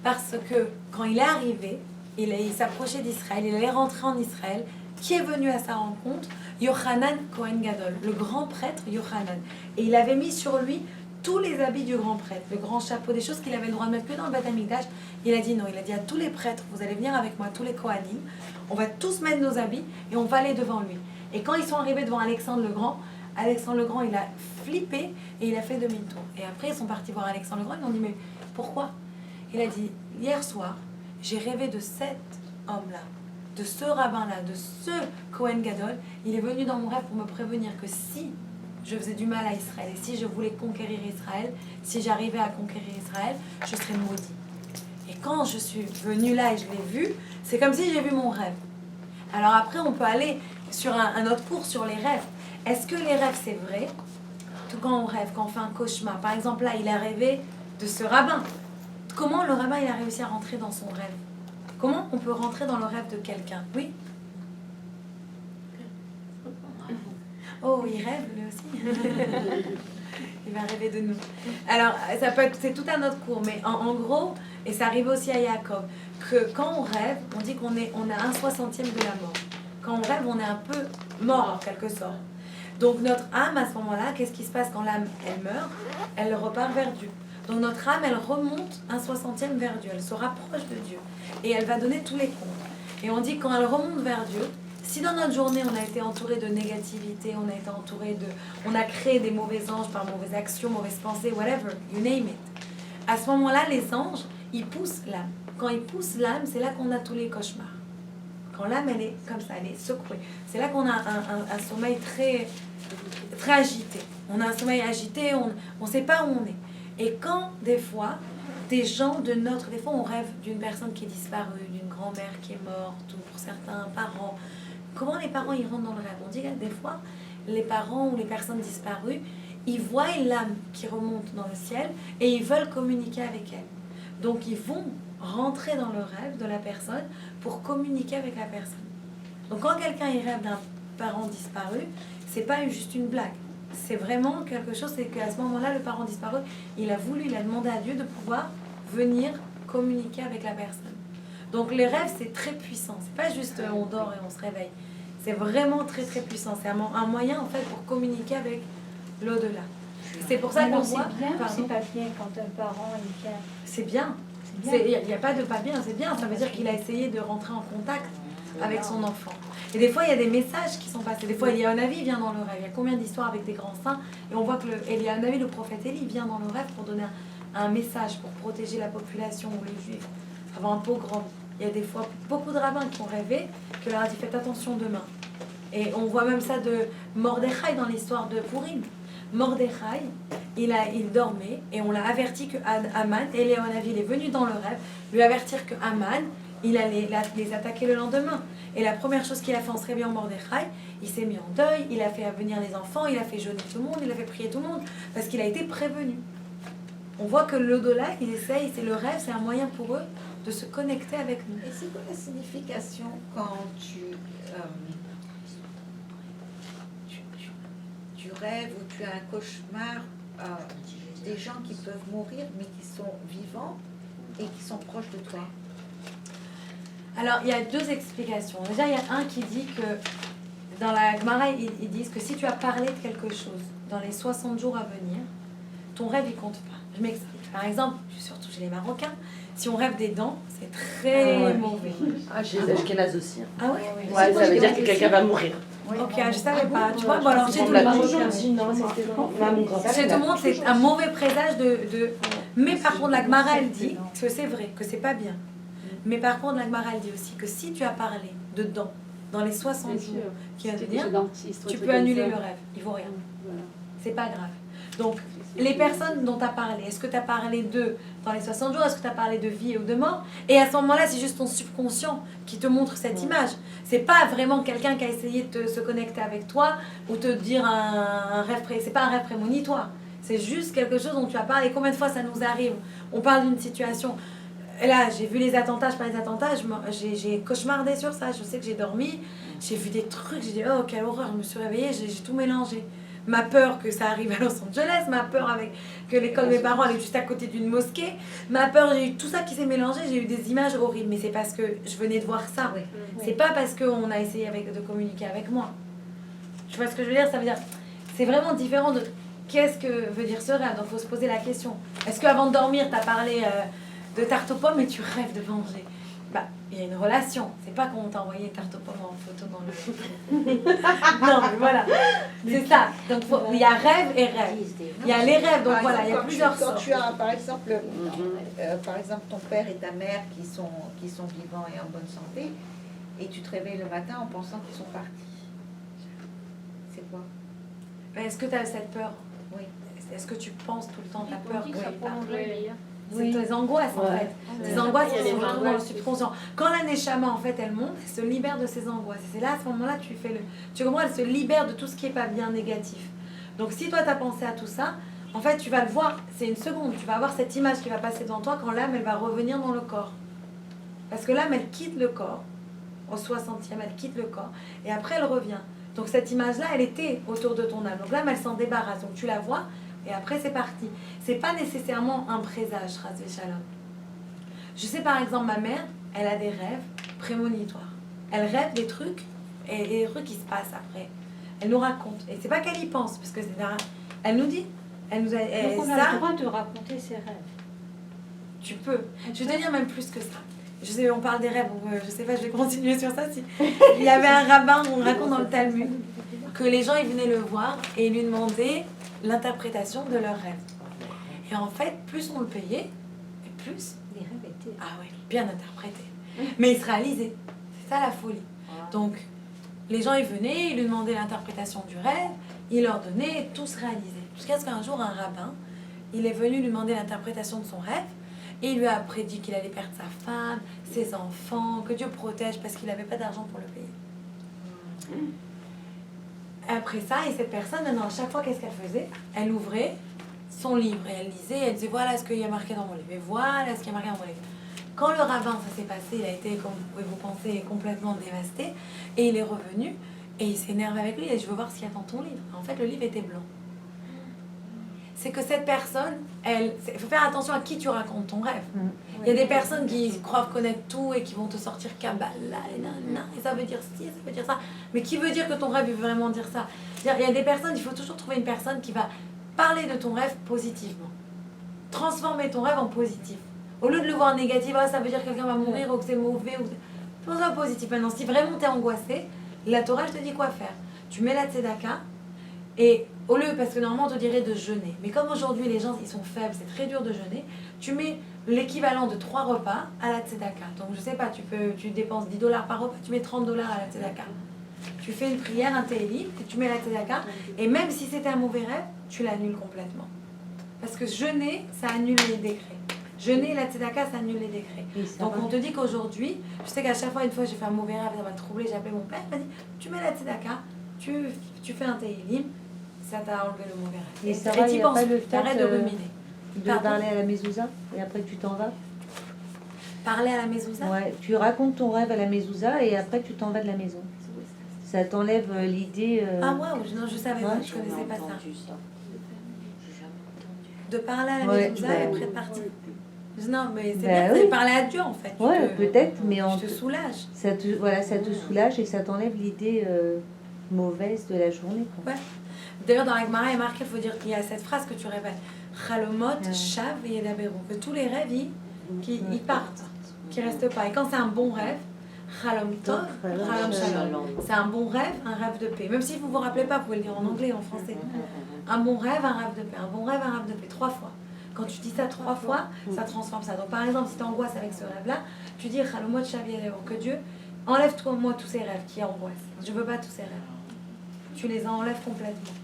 Parce que quand il est arrivé, il s'approchait d'Israël, il allait rentrer en Israël. Qui est venu à sa rencontre? Yochanan Kohen Gadol, le grand prêtre Yochanan. Et il avait mis sur lui tous les habits du grand prêtre, le grand chapeau, des choses qu'il avait le droit de mettre que dans le Beth Amikdash. Il a dit non, il a dit à tous les prêtres, vous allez venir avec moi, tous les Kohanim, on va tous mettre nos habits et on va aller devant lui. Et quand ils sont arrivés devant Alexandre le Grand, il a flippé et il a fait demi-tour. Et après, ils sont partis voir Alexandre le Grand, ils lui ont dit mais pourquoi? Il a dit, hier soir, j'ai rêvé de cet homme-là, de ce rabbin-là, de ce Kohen Gadol. Il est venu dans mon rêve pour me prévenir que si je faisais du mal à Israël et si je voulais conquérir Israël, si j'arrivais à conquérir Israël, je serais maudit. Et quand je suis venue là et je l'ai vu, c'est comme si j'ai vu mon rêve. Alors après, on peut aller sur un autre cours sur les rêves. Est-ce que les rêves, c'est vrai? Tout quand on rêve, quand on fait un cauchemar. Par exemple, là, il a rêvé de ce rabbin. Comment le rabbin, il a réussi à rentrer dans son rêve? Comment on peut rentrer dans le rêve de quelqu'un? Oui? Oh, il rêve, lui aussi. Il va rêver de nous. Alors, ça peut être, c'est tout un autre cours, mais en gros, et ça arrive aussi à Jacob, que quand on rêve, on dit on a 1/60 de la mort. Quand on rêve, on est un peu mort en quelque sorte. Donc notre âme, à ce moment-là, qu'est-ce qui se passe quand l'âme, elle meurt? Elle repart vers Dieu. Donc notre âme, elle remonte 1/60 vers Dieu. Elle se rapproche de Dieu. Et elle va donner tous les comptes. Et on dit quand elle remonte vers Dieu, si dans notre journée, on a été entouré de négativité, on a créé des mauvais anges par mauvaises actions, mauvaises pensées, whatever, you name it. À ce moment-là, les anges, ils poussent l'âme. Quand ils poussent l'âme, c'est là qu'on a tous les cauchemars. Quand l'âme, elle est comme ça, elle est secouée. C'est là qu'on a un sommeil très, très agité. On a un sommeil agité, on ne sait pas où on est. Et quand, des fois, des fois, on rêve d'une personne qui est disparue, d'une grand-mère qui est morte, ou pour certains parents. Comment les parents ils rentrent dans le rêve? On dit que des fois, les parents ou les personnes disparues, ils voient l'âme qui remonte dans le ciel et ils veulent communiquer avec elle. Donc ils vont rentrer dans le rêve de la personne pour communiquer avec la personne. Donc quand quelqu'un il rêve d'un parent disparu, c'est pas juste une blague. C'est vraiment quelque chose, c'est qu'à ce moment-là, le parent disparu, il a demandé à Dieu de pouvoir venir communiquer avec la personne. Donc les rêves, c'est très puissant. C'est pas juste on dort et on se réveille. C'est vraiment très très puissant. C'est un moyen en fait pour communiquer avec l'au-delà. C'est pour ça qu'on voit. C'est bien, c'est pas bien quand un parent il vient. C'est bien. Il n'y a pas de pas bien, c'est bien. Ça veut dire qu'il a essayé de rentrer en contact avec son enfant. Et des fois, il y a des messages qui sont passés. Des fois, Eliyahu vient dans le rêve. Il y a combien d'histoires avec des grands saints? Et on voit que Eliyahu, le prophète Élie, vient dans le rêve pour donner un message, pour protéger la population ou les Juifs avant un pogrom. Il y a des fois beaucoup de rabbins qui ont rêvé que leur a dit faites attention demain. Et on voit même ça de Mordechai dans l'histoire de Purim. Mordechai, il dormait et on l'a averti que Haman, Eliyahu il est venu dans le rêve, lui avertir que Haman, il allait les attaquer le lendemain. Et la première chose qu'il a fait en se réveillant Mordechai, il s'est mis en deuil, il a fait venir les enfants, il a fait jeûner tout le monde, il a fait prier tout le monde, parce qu'il a été prévenu. On voit que l'au-delà, il essaye, c'est le rêve, c'est un moyen pour eux de se connecter avec nous. Et c'est quoi la signification quand tu rêves ou tu as un cauchemar des gens qui peuvent mourir mais qui sont vivants et qui sont proches de toi? Alors, il y a deux explications. Déjà, il y a un qui dit que dans la Gemara, ils disent que si tu as parlé de quelque chose dans les 60 jours à venir, ton rêve, il compte pas. Je m'explique. Par exemple, surtout chez les Marocains, si on rêve des dents, c'est très mauvais. Ah, chez les Ashkénazes aussi. Ah ouais? Ouais, ça veut dire que quelqu'un va mourir. Ok, je savais pas. Tu vois, bon, alors chez tout le monde, chez tout le monde, c'est un mauvais présage de... Mais par contre, la Gemara, elle dit que c'est vrai, que c'est pas bien. Mais par contre, la Gemara, elle dit aussi que si tu as parlé de dents dans les 60 jours qui viennent de venir, tu peux annuler le rêve. Il vaut rien. C'est pas grave. Donc, les personnes dont tu as parlé, est-ce que tu as parlé d'eux dans les 60 jours? Est-ce que tu as parlé de vie ou de mort? Et à ce moment-là, c'est juste ton subconscient qui te montre cette image. C'est pas vraiment quelqu'un qui a essayé de se connecter avec toi ou te dire un rêve c'est pas un rêve prémonitoire. C'est juste quelque chose dont tu as parlé. Combien de fois ça nous arrive? On parle d'une situation. Et là, j'ai vu les attentats, je parlais des attentats, j'ai cauchemardé sur ça. Je sais que j'ai dormi, j'ai vu des trucs, j'ai dit oh quelle horreur, je me suis réveillée, j'ai tout mélangé. Ma peur que ça arrive à Los Angeles, ma peur avec que l'école de mes parents elle est juste à côté d'une mosquée, ma peur, j'ai eu tout ça qui s'est mélangé, j'ai eu des images horribles, mais c'est parce que je venais de voir ça. C'est pas parce qu'on a essayé de communiquer avec moi. Tu vois ce que je veux dire? Ça veut dire, c'est vraiment différent de qu'est-ce que veut dire ce rêve. Donc il faut se poser la question. Est-ce qu'avant de dormir, tu as parlé de tarte aux pommes et tu rêves de manger? Bah, il y a une relation. C'est pas qu'on t'a envoyé tarte aux pommes en photo dans le... Non, mais voilà. C'est ça. Donc, il y a rêve et rêve. Il y a les rêves. Donc, voilà, il y a plusieurs sortes. Quand tu as, par exemple, ton père et ta mère qui sont vivants et en bonne santé, et tu te réveilles le matin en pensant qu'ils sont partis. C'est quoi? Est-ce que tu as cette peur? Oui. Est-ce que tu penses tout le temps ta peur? Oui. C'est tes angoisses en fait. Tes angoisses qui se retrouvent dans le subconscient. Quand la Neshama en fait elle monte, elle se libère de ses angoisses. Et c'est là à ce moment-là tu comprends, elle se libère de tout ce qui est pas bien négatif. Donc si toi tu as pensé à tout ça, en fait tu vas le voir, c'est une seconde, tu vas avoir cette image qui va passer devant toi quand l'âme elle va revenir dans le corps. Parce que l'âme elle quitte le corps, au 60e elle quitte le corps et après elle revient. Donc cette image-là elle était autour de ton âme. Donc l'âme elle s'en débarrasse, donc tu la vois. Et après, c'est parti. C'est pas nécessairement un présage, Ras Shalom. Je sais par exemple, ma mère, elle a des rêves prémonitoires. Elle rêve des trucs et des trucs qui se passent après. Elle nous raconte. Et c'est pas qu'elle y pense, parce que elle nous dit. Elle nous a, donc on a ça, le droit de raconter ses rêves. Tu peux. Je vais te dire même plus que ça. Je sais, on parle des rêves, je sais pas, je vais continuer sur ça. Il y avait un rabbin, on raconte dans le Talmud, que les gens ils venaient le voir et ils lui demandaient l'interprétation de leurs rêves. Et en fait, plus on le payait, et plus Les rêves étaient... ah ouais, bien interprétés. Mais ils se réalisaient. C'est ça la folie. Donc, les gens ils venaient, ils lui demandaient l'interprétation du rêve, il leur donnait, et tout se réalisait. Jusqu'à ce qu'un jour, un rabbin, il est venu lui demander l'interprétation de son rêve, et il lui a prédit qu'il allait perdre sa femme, ses enfants, que Dieu protège parce qu'il n'avait pas d'argent pour le payer. Après ça, et cette personne, maintenant, à chaque fois, qu'est-ce qu'elle faisait? Elle ouvrait son livre et elle lisait, elle disait voilà ce qu'il y a marqué dans mon livre, et voilà ce qu'il y a marqué dans mon livre. Quand le rabbin, ça s'est passé, il a été, comme vous pouvez vous penser, complètement dévasté, et il est revenu, et il s'énerve avec lui, et je veux voir ce qu'il y a dans ton livre. En fait, le livre était blanc. C'est que cette personne, il faut faire attention à qui tu racontes ton rêve. Il y a des personnes qui croient connaître tout et qui vont te sortir Kabbalah et ça veut dire ci, ça veut dire ça. Mais qui veut dire que ton rêve veut vraiment dire ça? Il y a des personnes, il faut toujours trouver une personne qui va parler de ton rêve positivement. Transformer ton rêve en positif. Au lieu de le voir négatif, ça veut dire que quelqu'un va mourir ou que c'est mauvais. Ou... Pour ça positif. Maintenant, si vraiment tu es angoissé, La Torah, elle te dit quoi faire. Tu mets la tzedaka, et au lieu, parce que normalement on te dirait de jeûner, mais comme aujourd'hui les gens ils sont faibles, c'est très dur de jeûner, tu mets l'équivalent de 3 repas à la tzedaka. Donc je sais pas, tu dépenses $10 par repas, tu mets $30 à la tzedaka. Tu fais une prière, un télim, et tu mets la tzedaka, et même si c'était un mauvais rêve, tu l'annules complètement. Parce que jeûner, ça annule les décrets. Jeûner la tzedaka, ça annule les décrets. Donc on te dit qu'aujourd'hui, je sais qu'à chaque fois, une fois j'ai fait un mauvais rêve, ça m'a troublé, j'ai appelé mon père, il m'a dit, tu mets la tzedaka, tu fais un télim, ça t'a enlevé le mauvais rêve. Et Sarah, il t'y n'y a penses pas le plus, t'arrêtes de ruminer. de parler à la mezouza et après tu t'en vas. Parler à la mezouza. Ouais, tu racontes ton rêve à la mezouza et après tu t'en vas de la maison. Ça t'enlève l'idée. Ah ouais, non, je savais pas, je connaissais pas ça. De parler à la mezouza et après de partir. Non, mais c'est bien, c'est parler à Dieu en fait. Ouais, peut-être, mais tu te soulages. Ça te soulage et ça t'enlève l'idée mauvaise de la journée. Quoi. Ouais. D'ailleurs, dans la Gemara, il est marqué, il faut dire qu'il y a cette phrase que tu répètes. Chalomot, shav et yedaberu. Que tous les rêves, ils partent, qu'ils restent pas. Et quand c'est un bon rêve, Chalom tov, Chalom shalom. C'est un bon rêve, un rêve de paix. Même si vous vous rappelez pas, vous pouvez le dire en anglais, en français. Un bon rêve, un rêve de paix. Un bon rêve, un rêve de paix. 3 fois. Quand tu dis ça 3 fois, ça transforme ça. Donc par exemple, si tu angoisses avec ce rêve-là, tu dis Chalomot, shav et yedaberu. Que Dieu enlève-toi moi tous ces rêves qui angoissent. Je veux pas tous ces rêves. Tu les enlèves complètement.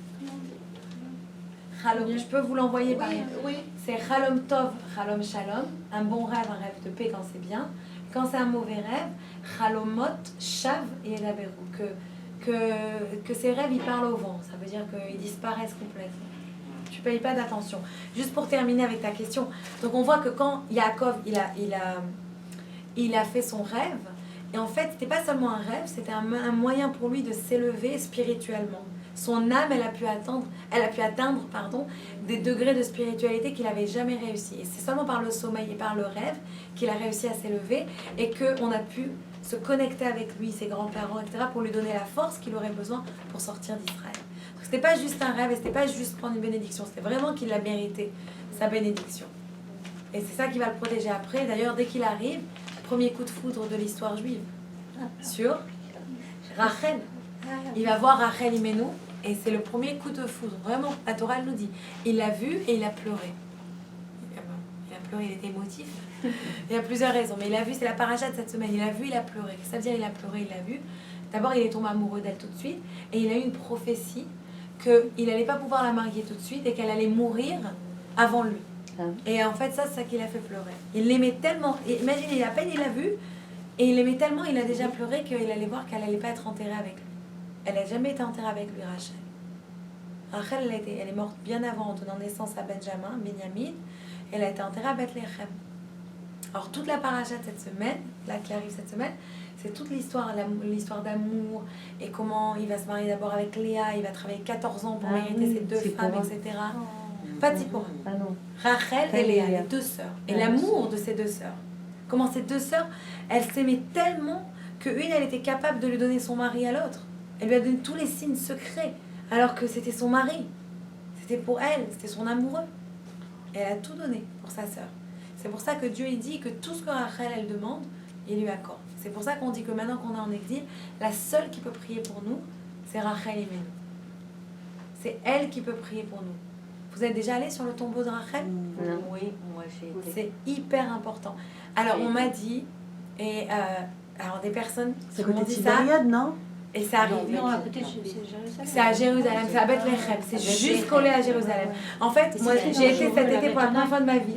Chalom, je peux vous l'envoyer par email. Oui. C'est Chalom Tov, Chalom Shalom. Un bon rêve, un rêve de paix quand c'est bien. Quand c'est un mauvais rêve, Chalomot, Shav et Elaberu. Que ces rêves, ils parlent au vent. Ça veut dire qu'ils disparaissent complètement. Tu payes pas d'attention. Juste pour terminer avec ta question. Donc on voit que quand Yaakov, il a fait son rêve, et en fait, c'était pas seulement un rêve, c'était un moyen pour lui de s'élever spirituellement. Son âme, elle a pu atteindre des degrés de spiritualité qu'il n'avait jamais réussi. Et c'est seulement par le sommeil et par le rêve qu'il a réussi à s'élever et qu'on a pu se connecter avec lui, ses grands-parents, etc., pour lui donner la force qu'il aurait besoin pour sortir d'Israël. Donc c'était pas juste un rêve et c'était pas juste prendre une bénédiction, c'était vraiment qu'il a mérité sa bénédiction. Et c'est ça qui va le protéger après. D'ailleurs, dès qu'il arrive, premier coup de foudre de l'histoire juive sur Rachel. Il va voir Rachel Imenu et c'est le premier coup de foudre. Vraiment, la Torah nous dit. Il l'a vu et il a pleuré. Il a pleuré, il était émotif. Il y a plusieurs raisons, mais il a vu, c'est la paracha de cette semaine. Il a vu, il a pleuré. Qu'est-ce que ça veut dire il a pleuré, il l'a vu? D'abord, il est tombé amoureux d'elle tout de suite et il a eu une prophétie qu'il n'allait pas pouvoir la marier tout de suite et qu'elle allait mourir avant lui. Et en fait, ça, c'est ça qui l'a fait pleurer. Il l'aimait tellement. Et imaginez, à peine il l'a vu, et il l'aimait tellement, il a déjà pleuré qu'il allait voir qu'elle n'allait pas être enterrée avec lui. Elle n'a jamais été enterrée avec lui, Rachel. Rachel, elle est morte bien avant, en donnant naissance à Benjamin. Elle a été enterrée à Bethléem. Alors, toute la paracha de cette semaine, là qui arrive cette semaine, c'est toute l'histoire d'amour, et comment il va se marier d'abord avec Léa, il va travailler 14 ans pour mériter ses 2 femmes, etc. Pas Tzipora. Rachel et Léa, les 2 sœurs. Et l'amour de ces 2 sœurs. Comment ces 2 sœurs, elles s'aimaient tellement qu'une, elle était capable de lui donner son mari à l'autre. Elle lui a donné tous les signes secrets, alors que c'était son mari. C'était pour elle, c'était son amoureux. Et elle a tout donné pour sa sœur. C'est pour ça que Dieu il dit que tout ce que Rachel, elle demande, il lui accorde. C'est pour ça qu'on dit que maintenant qu'on est en exil, la seule qui peut prier pour nous, c'est Rachel Imenu. C'est elle qui peut prier pour nous. Vous êtes déjà allé sur le tombeau de Rachel? Oui, moi j'ai été. C'est hyper important. Alors on m'a dit, et alors des personnes C'est qui m'ont côté dit ça, Tibériade, non? et ça arrive. Non, à côté, c'est Jérusalem. C'est à Jérusalem, c'est à Bethléem, c'est juste collé à Jérusalem. En fait, moi j'ai été cet été pour la première fois de ma vie.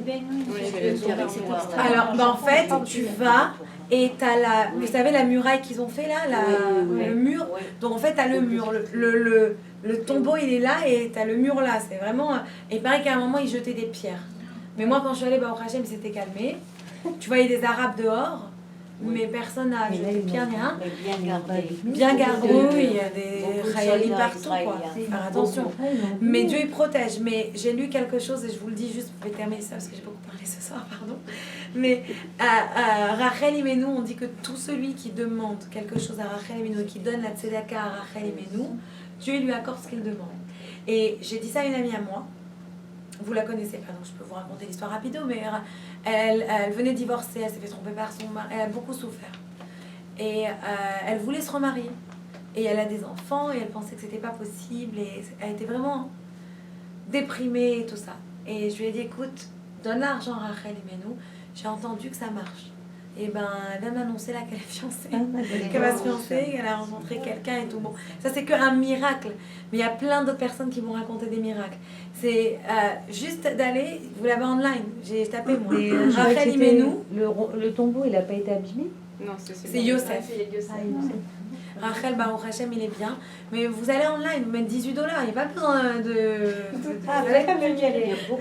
Alors, en fait, tu vas et tu as vous savez la muraille qu'ils ont fait là, le mur. Donc en fait, tu as le mur, le tombeau il est là et tu as le mur là. C'est vraiment. Et il paraît qu'à un moment ils jetaient des pierres. Mais moi quand je suis allée au Hachem, c'était calmé. Tu voyais des Arabes dehors. Mais personne n'a jeté de pierre, ni rien. Bien gardé. Oui, il y a des khayalis partout, quoi. Faire attention. Mais Dieu, il protège. Mais j'ai lu quelque chose, et je vous le dis juste, je vais terminer ça, parce que j'ai beaucoup parlé ce soir, pardon. Mais à Rachel Imenu, on dit que tout celui qui demande quelque chose à Rachel Imenu, qui donne la tzedaka à Rachel Imenu, Dieu lui accorde ce qu'il demande. Et j'ai dit ça à une amie à moi. Vous la connaissez pas, donc je peux vous raconter l'histoire rapido, mais elle venait divorcer, elle s'est fait tromper par son mari, elle a beaucoup souffert. Et elle voulait se remarier. Et elle a des enfants et elle pensait que c'était pas possible et elle était vraiment déprimée et tout ça. Et je lui ai dit, écoute, donne l'argent à Rachel et Menou, j'ai entendu que ça marche. Et ben, elle vient m'annoncer là qu'elle est fiancée, qu'elle va se fiancer, qu'elle a rencontré quelqu'un et tout. Bon, ça c'est qu'un miracle, mais il y a plein d'autres personnes qui vont raconter des miracles. C'est juste d'aller, vous l'avez online, j'ai tapé moi, Rachel et Menou. Le tombeau, il n'a pas été abîmé? Non, C'est Yosef. Rachel, Baruch Hashem, il est bien. Mais vous allez online, vous mettez $18. Il n'y a pas besoin de...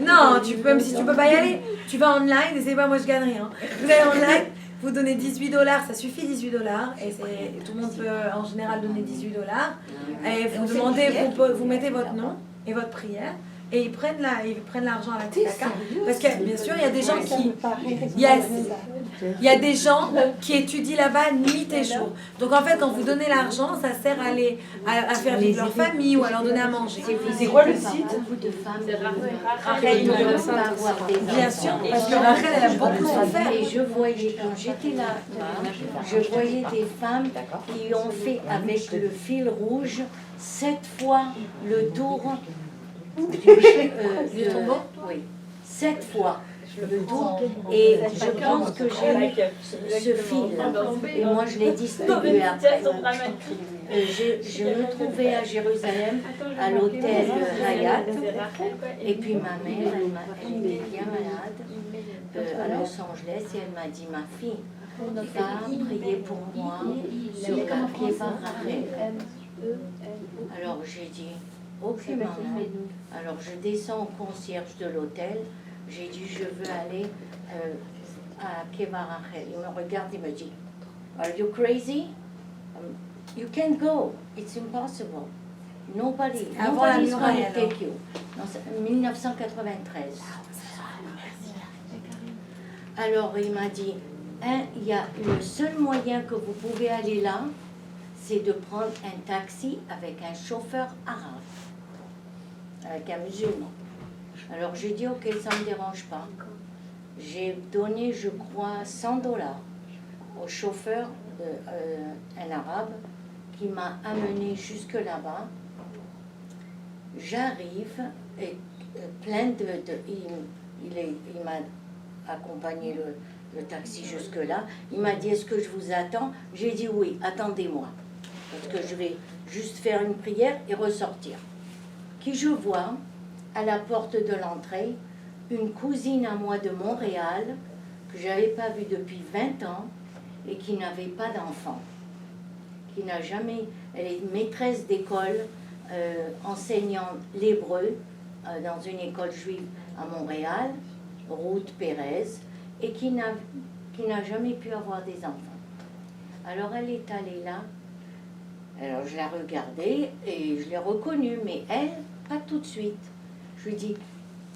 Non, tu peux, même si tu peux pas y aller, tu vas online et c'est pas moi je gagne rien. Vous allez online, vous donnez $18, ça suffit $18. Et tout le monde peut en général donner $18. Et vous demandez, vous mettez votre nom et votre prière. Et ils prennent l'argent à la tzedaka. Parce que bien sûr, il y a des gens qui... Il y a des gens qui étudient là-bas nuit et jour. Donc en fait, quand vous donnez l'argent, ça sert à faire vivre leur famille ou à leur donner à manger. C'est quoi le site? Beaucoup de femmes Rachel, bien sûr, parce que Rachel, elle a beaucoup souffert. Et je voyais, quand j'étais là, je voyais des femmes qui ont fait avec le fil rouge 7 fois le tour du tombeau. Oui, 7 fois le tour. Et je pense que j'ai eu ce fil. Et moi, je l'ai distribué après. Je me trouvais à Jérusalem, à l'hôtel Hayat. Et puis ma mère, elle était bien malade à Los Angeles. Et elle m'a dit, ma fille, va prier pour moi sur la Kéva Rachel. Alors j'ai dit, ok maman. Alors je descends au concierge de l'hôtel. J'ai dit, je veux aller à Kéva Rachel. Il me regarde, il me dit, are you crazy? You can't go. It's impossible. Nobody's going to take you. En 1993. Alors il m'a dit, il y a le seul moyen que vous pouvez aller là, c'est de prendre un taxi avec un chauffeur arabe, avec un musulman. Alors j'ai dit, ok, ça ne me dérange pas. J'ai donné, je crois, $100 au chauffeur, un arabe, qui m'a amené jusque là-bas. J'arrive, et plein il m'a accompagné le taxi jusque-là. Il m'a dit, est-ce que je vous attends? J'ai dit oui, attendez-moi. Parce que je vais juste faire une prière et ressortir. Qui je vois, à la porte de l'entrée, une cousine à moi de Montréal, que je n'avais pas vue depuis 20 ans, et qui n'avait pas d'enfant. Qui n'a jamais... Elle est maîtresse d'école, enseignant l'hébreu dans une école juive à Montréal, Ruth Pérez, et qui n'a jamais pu avoir des enfants. Alors elle est allée là, alors je l'ai regardée et je l'ai reconnue, mais elle, pas tout de suite. Je lui dis,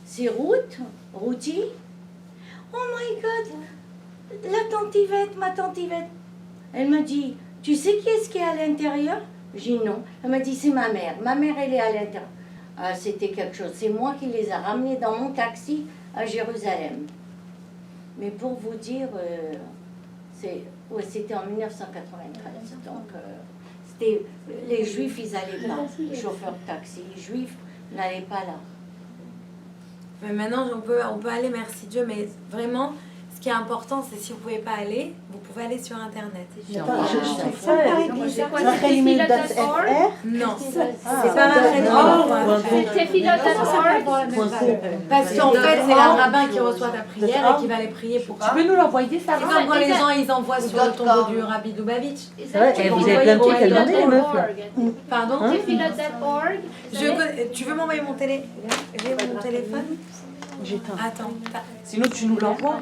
c'est Ruth? Ruthie? Oh my God, la tante Yvette, ma tante Yvette. Elle me dit, tu sais qui est-ce qui est à l'intérieur? J'ai dit non. Elle m'a dit, c'est ma mère. Ma mère, elle est à l'intérieur. Ah, c'était quelque chose. C'est moi qui les a ramenés dans mon taxi à Jérusalem. Mais pour vous dire, c'était en 1993. Donc, les Juifs, ils n'allaient pas. Les chauffeurs de taxi, les Juifs n'allaient pas là. Mais maintenant, on peut aller, merci Dieu, mais vraiment, ce qui est important, c'est si vous ne pouvez pas aller, vous pouvez aller sur Internet. Ça me paraît bizarre. Non, c'est pas parce qu'en fait, c'est un rabbin qui reçoit ta prière et qui va aller prier pour toi. Tu peux nous l'envoyer ça? C'est comme quand les gens ils envoient sur le tombeau du Rabbi Lubavitch. C'est vrai, et vous avez plein de trucs à demander, les meufs, là. Pardon? Tu veux m'envoyer mon téléphone? J'éteins. Attends. Sinon, tu nous l'envoies.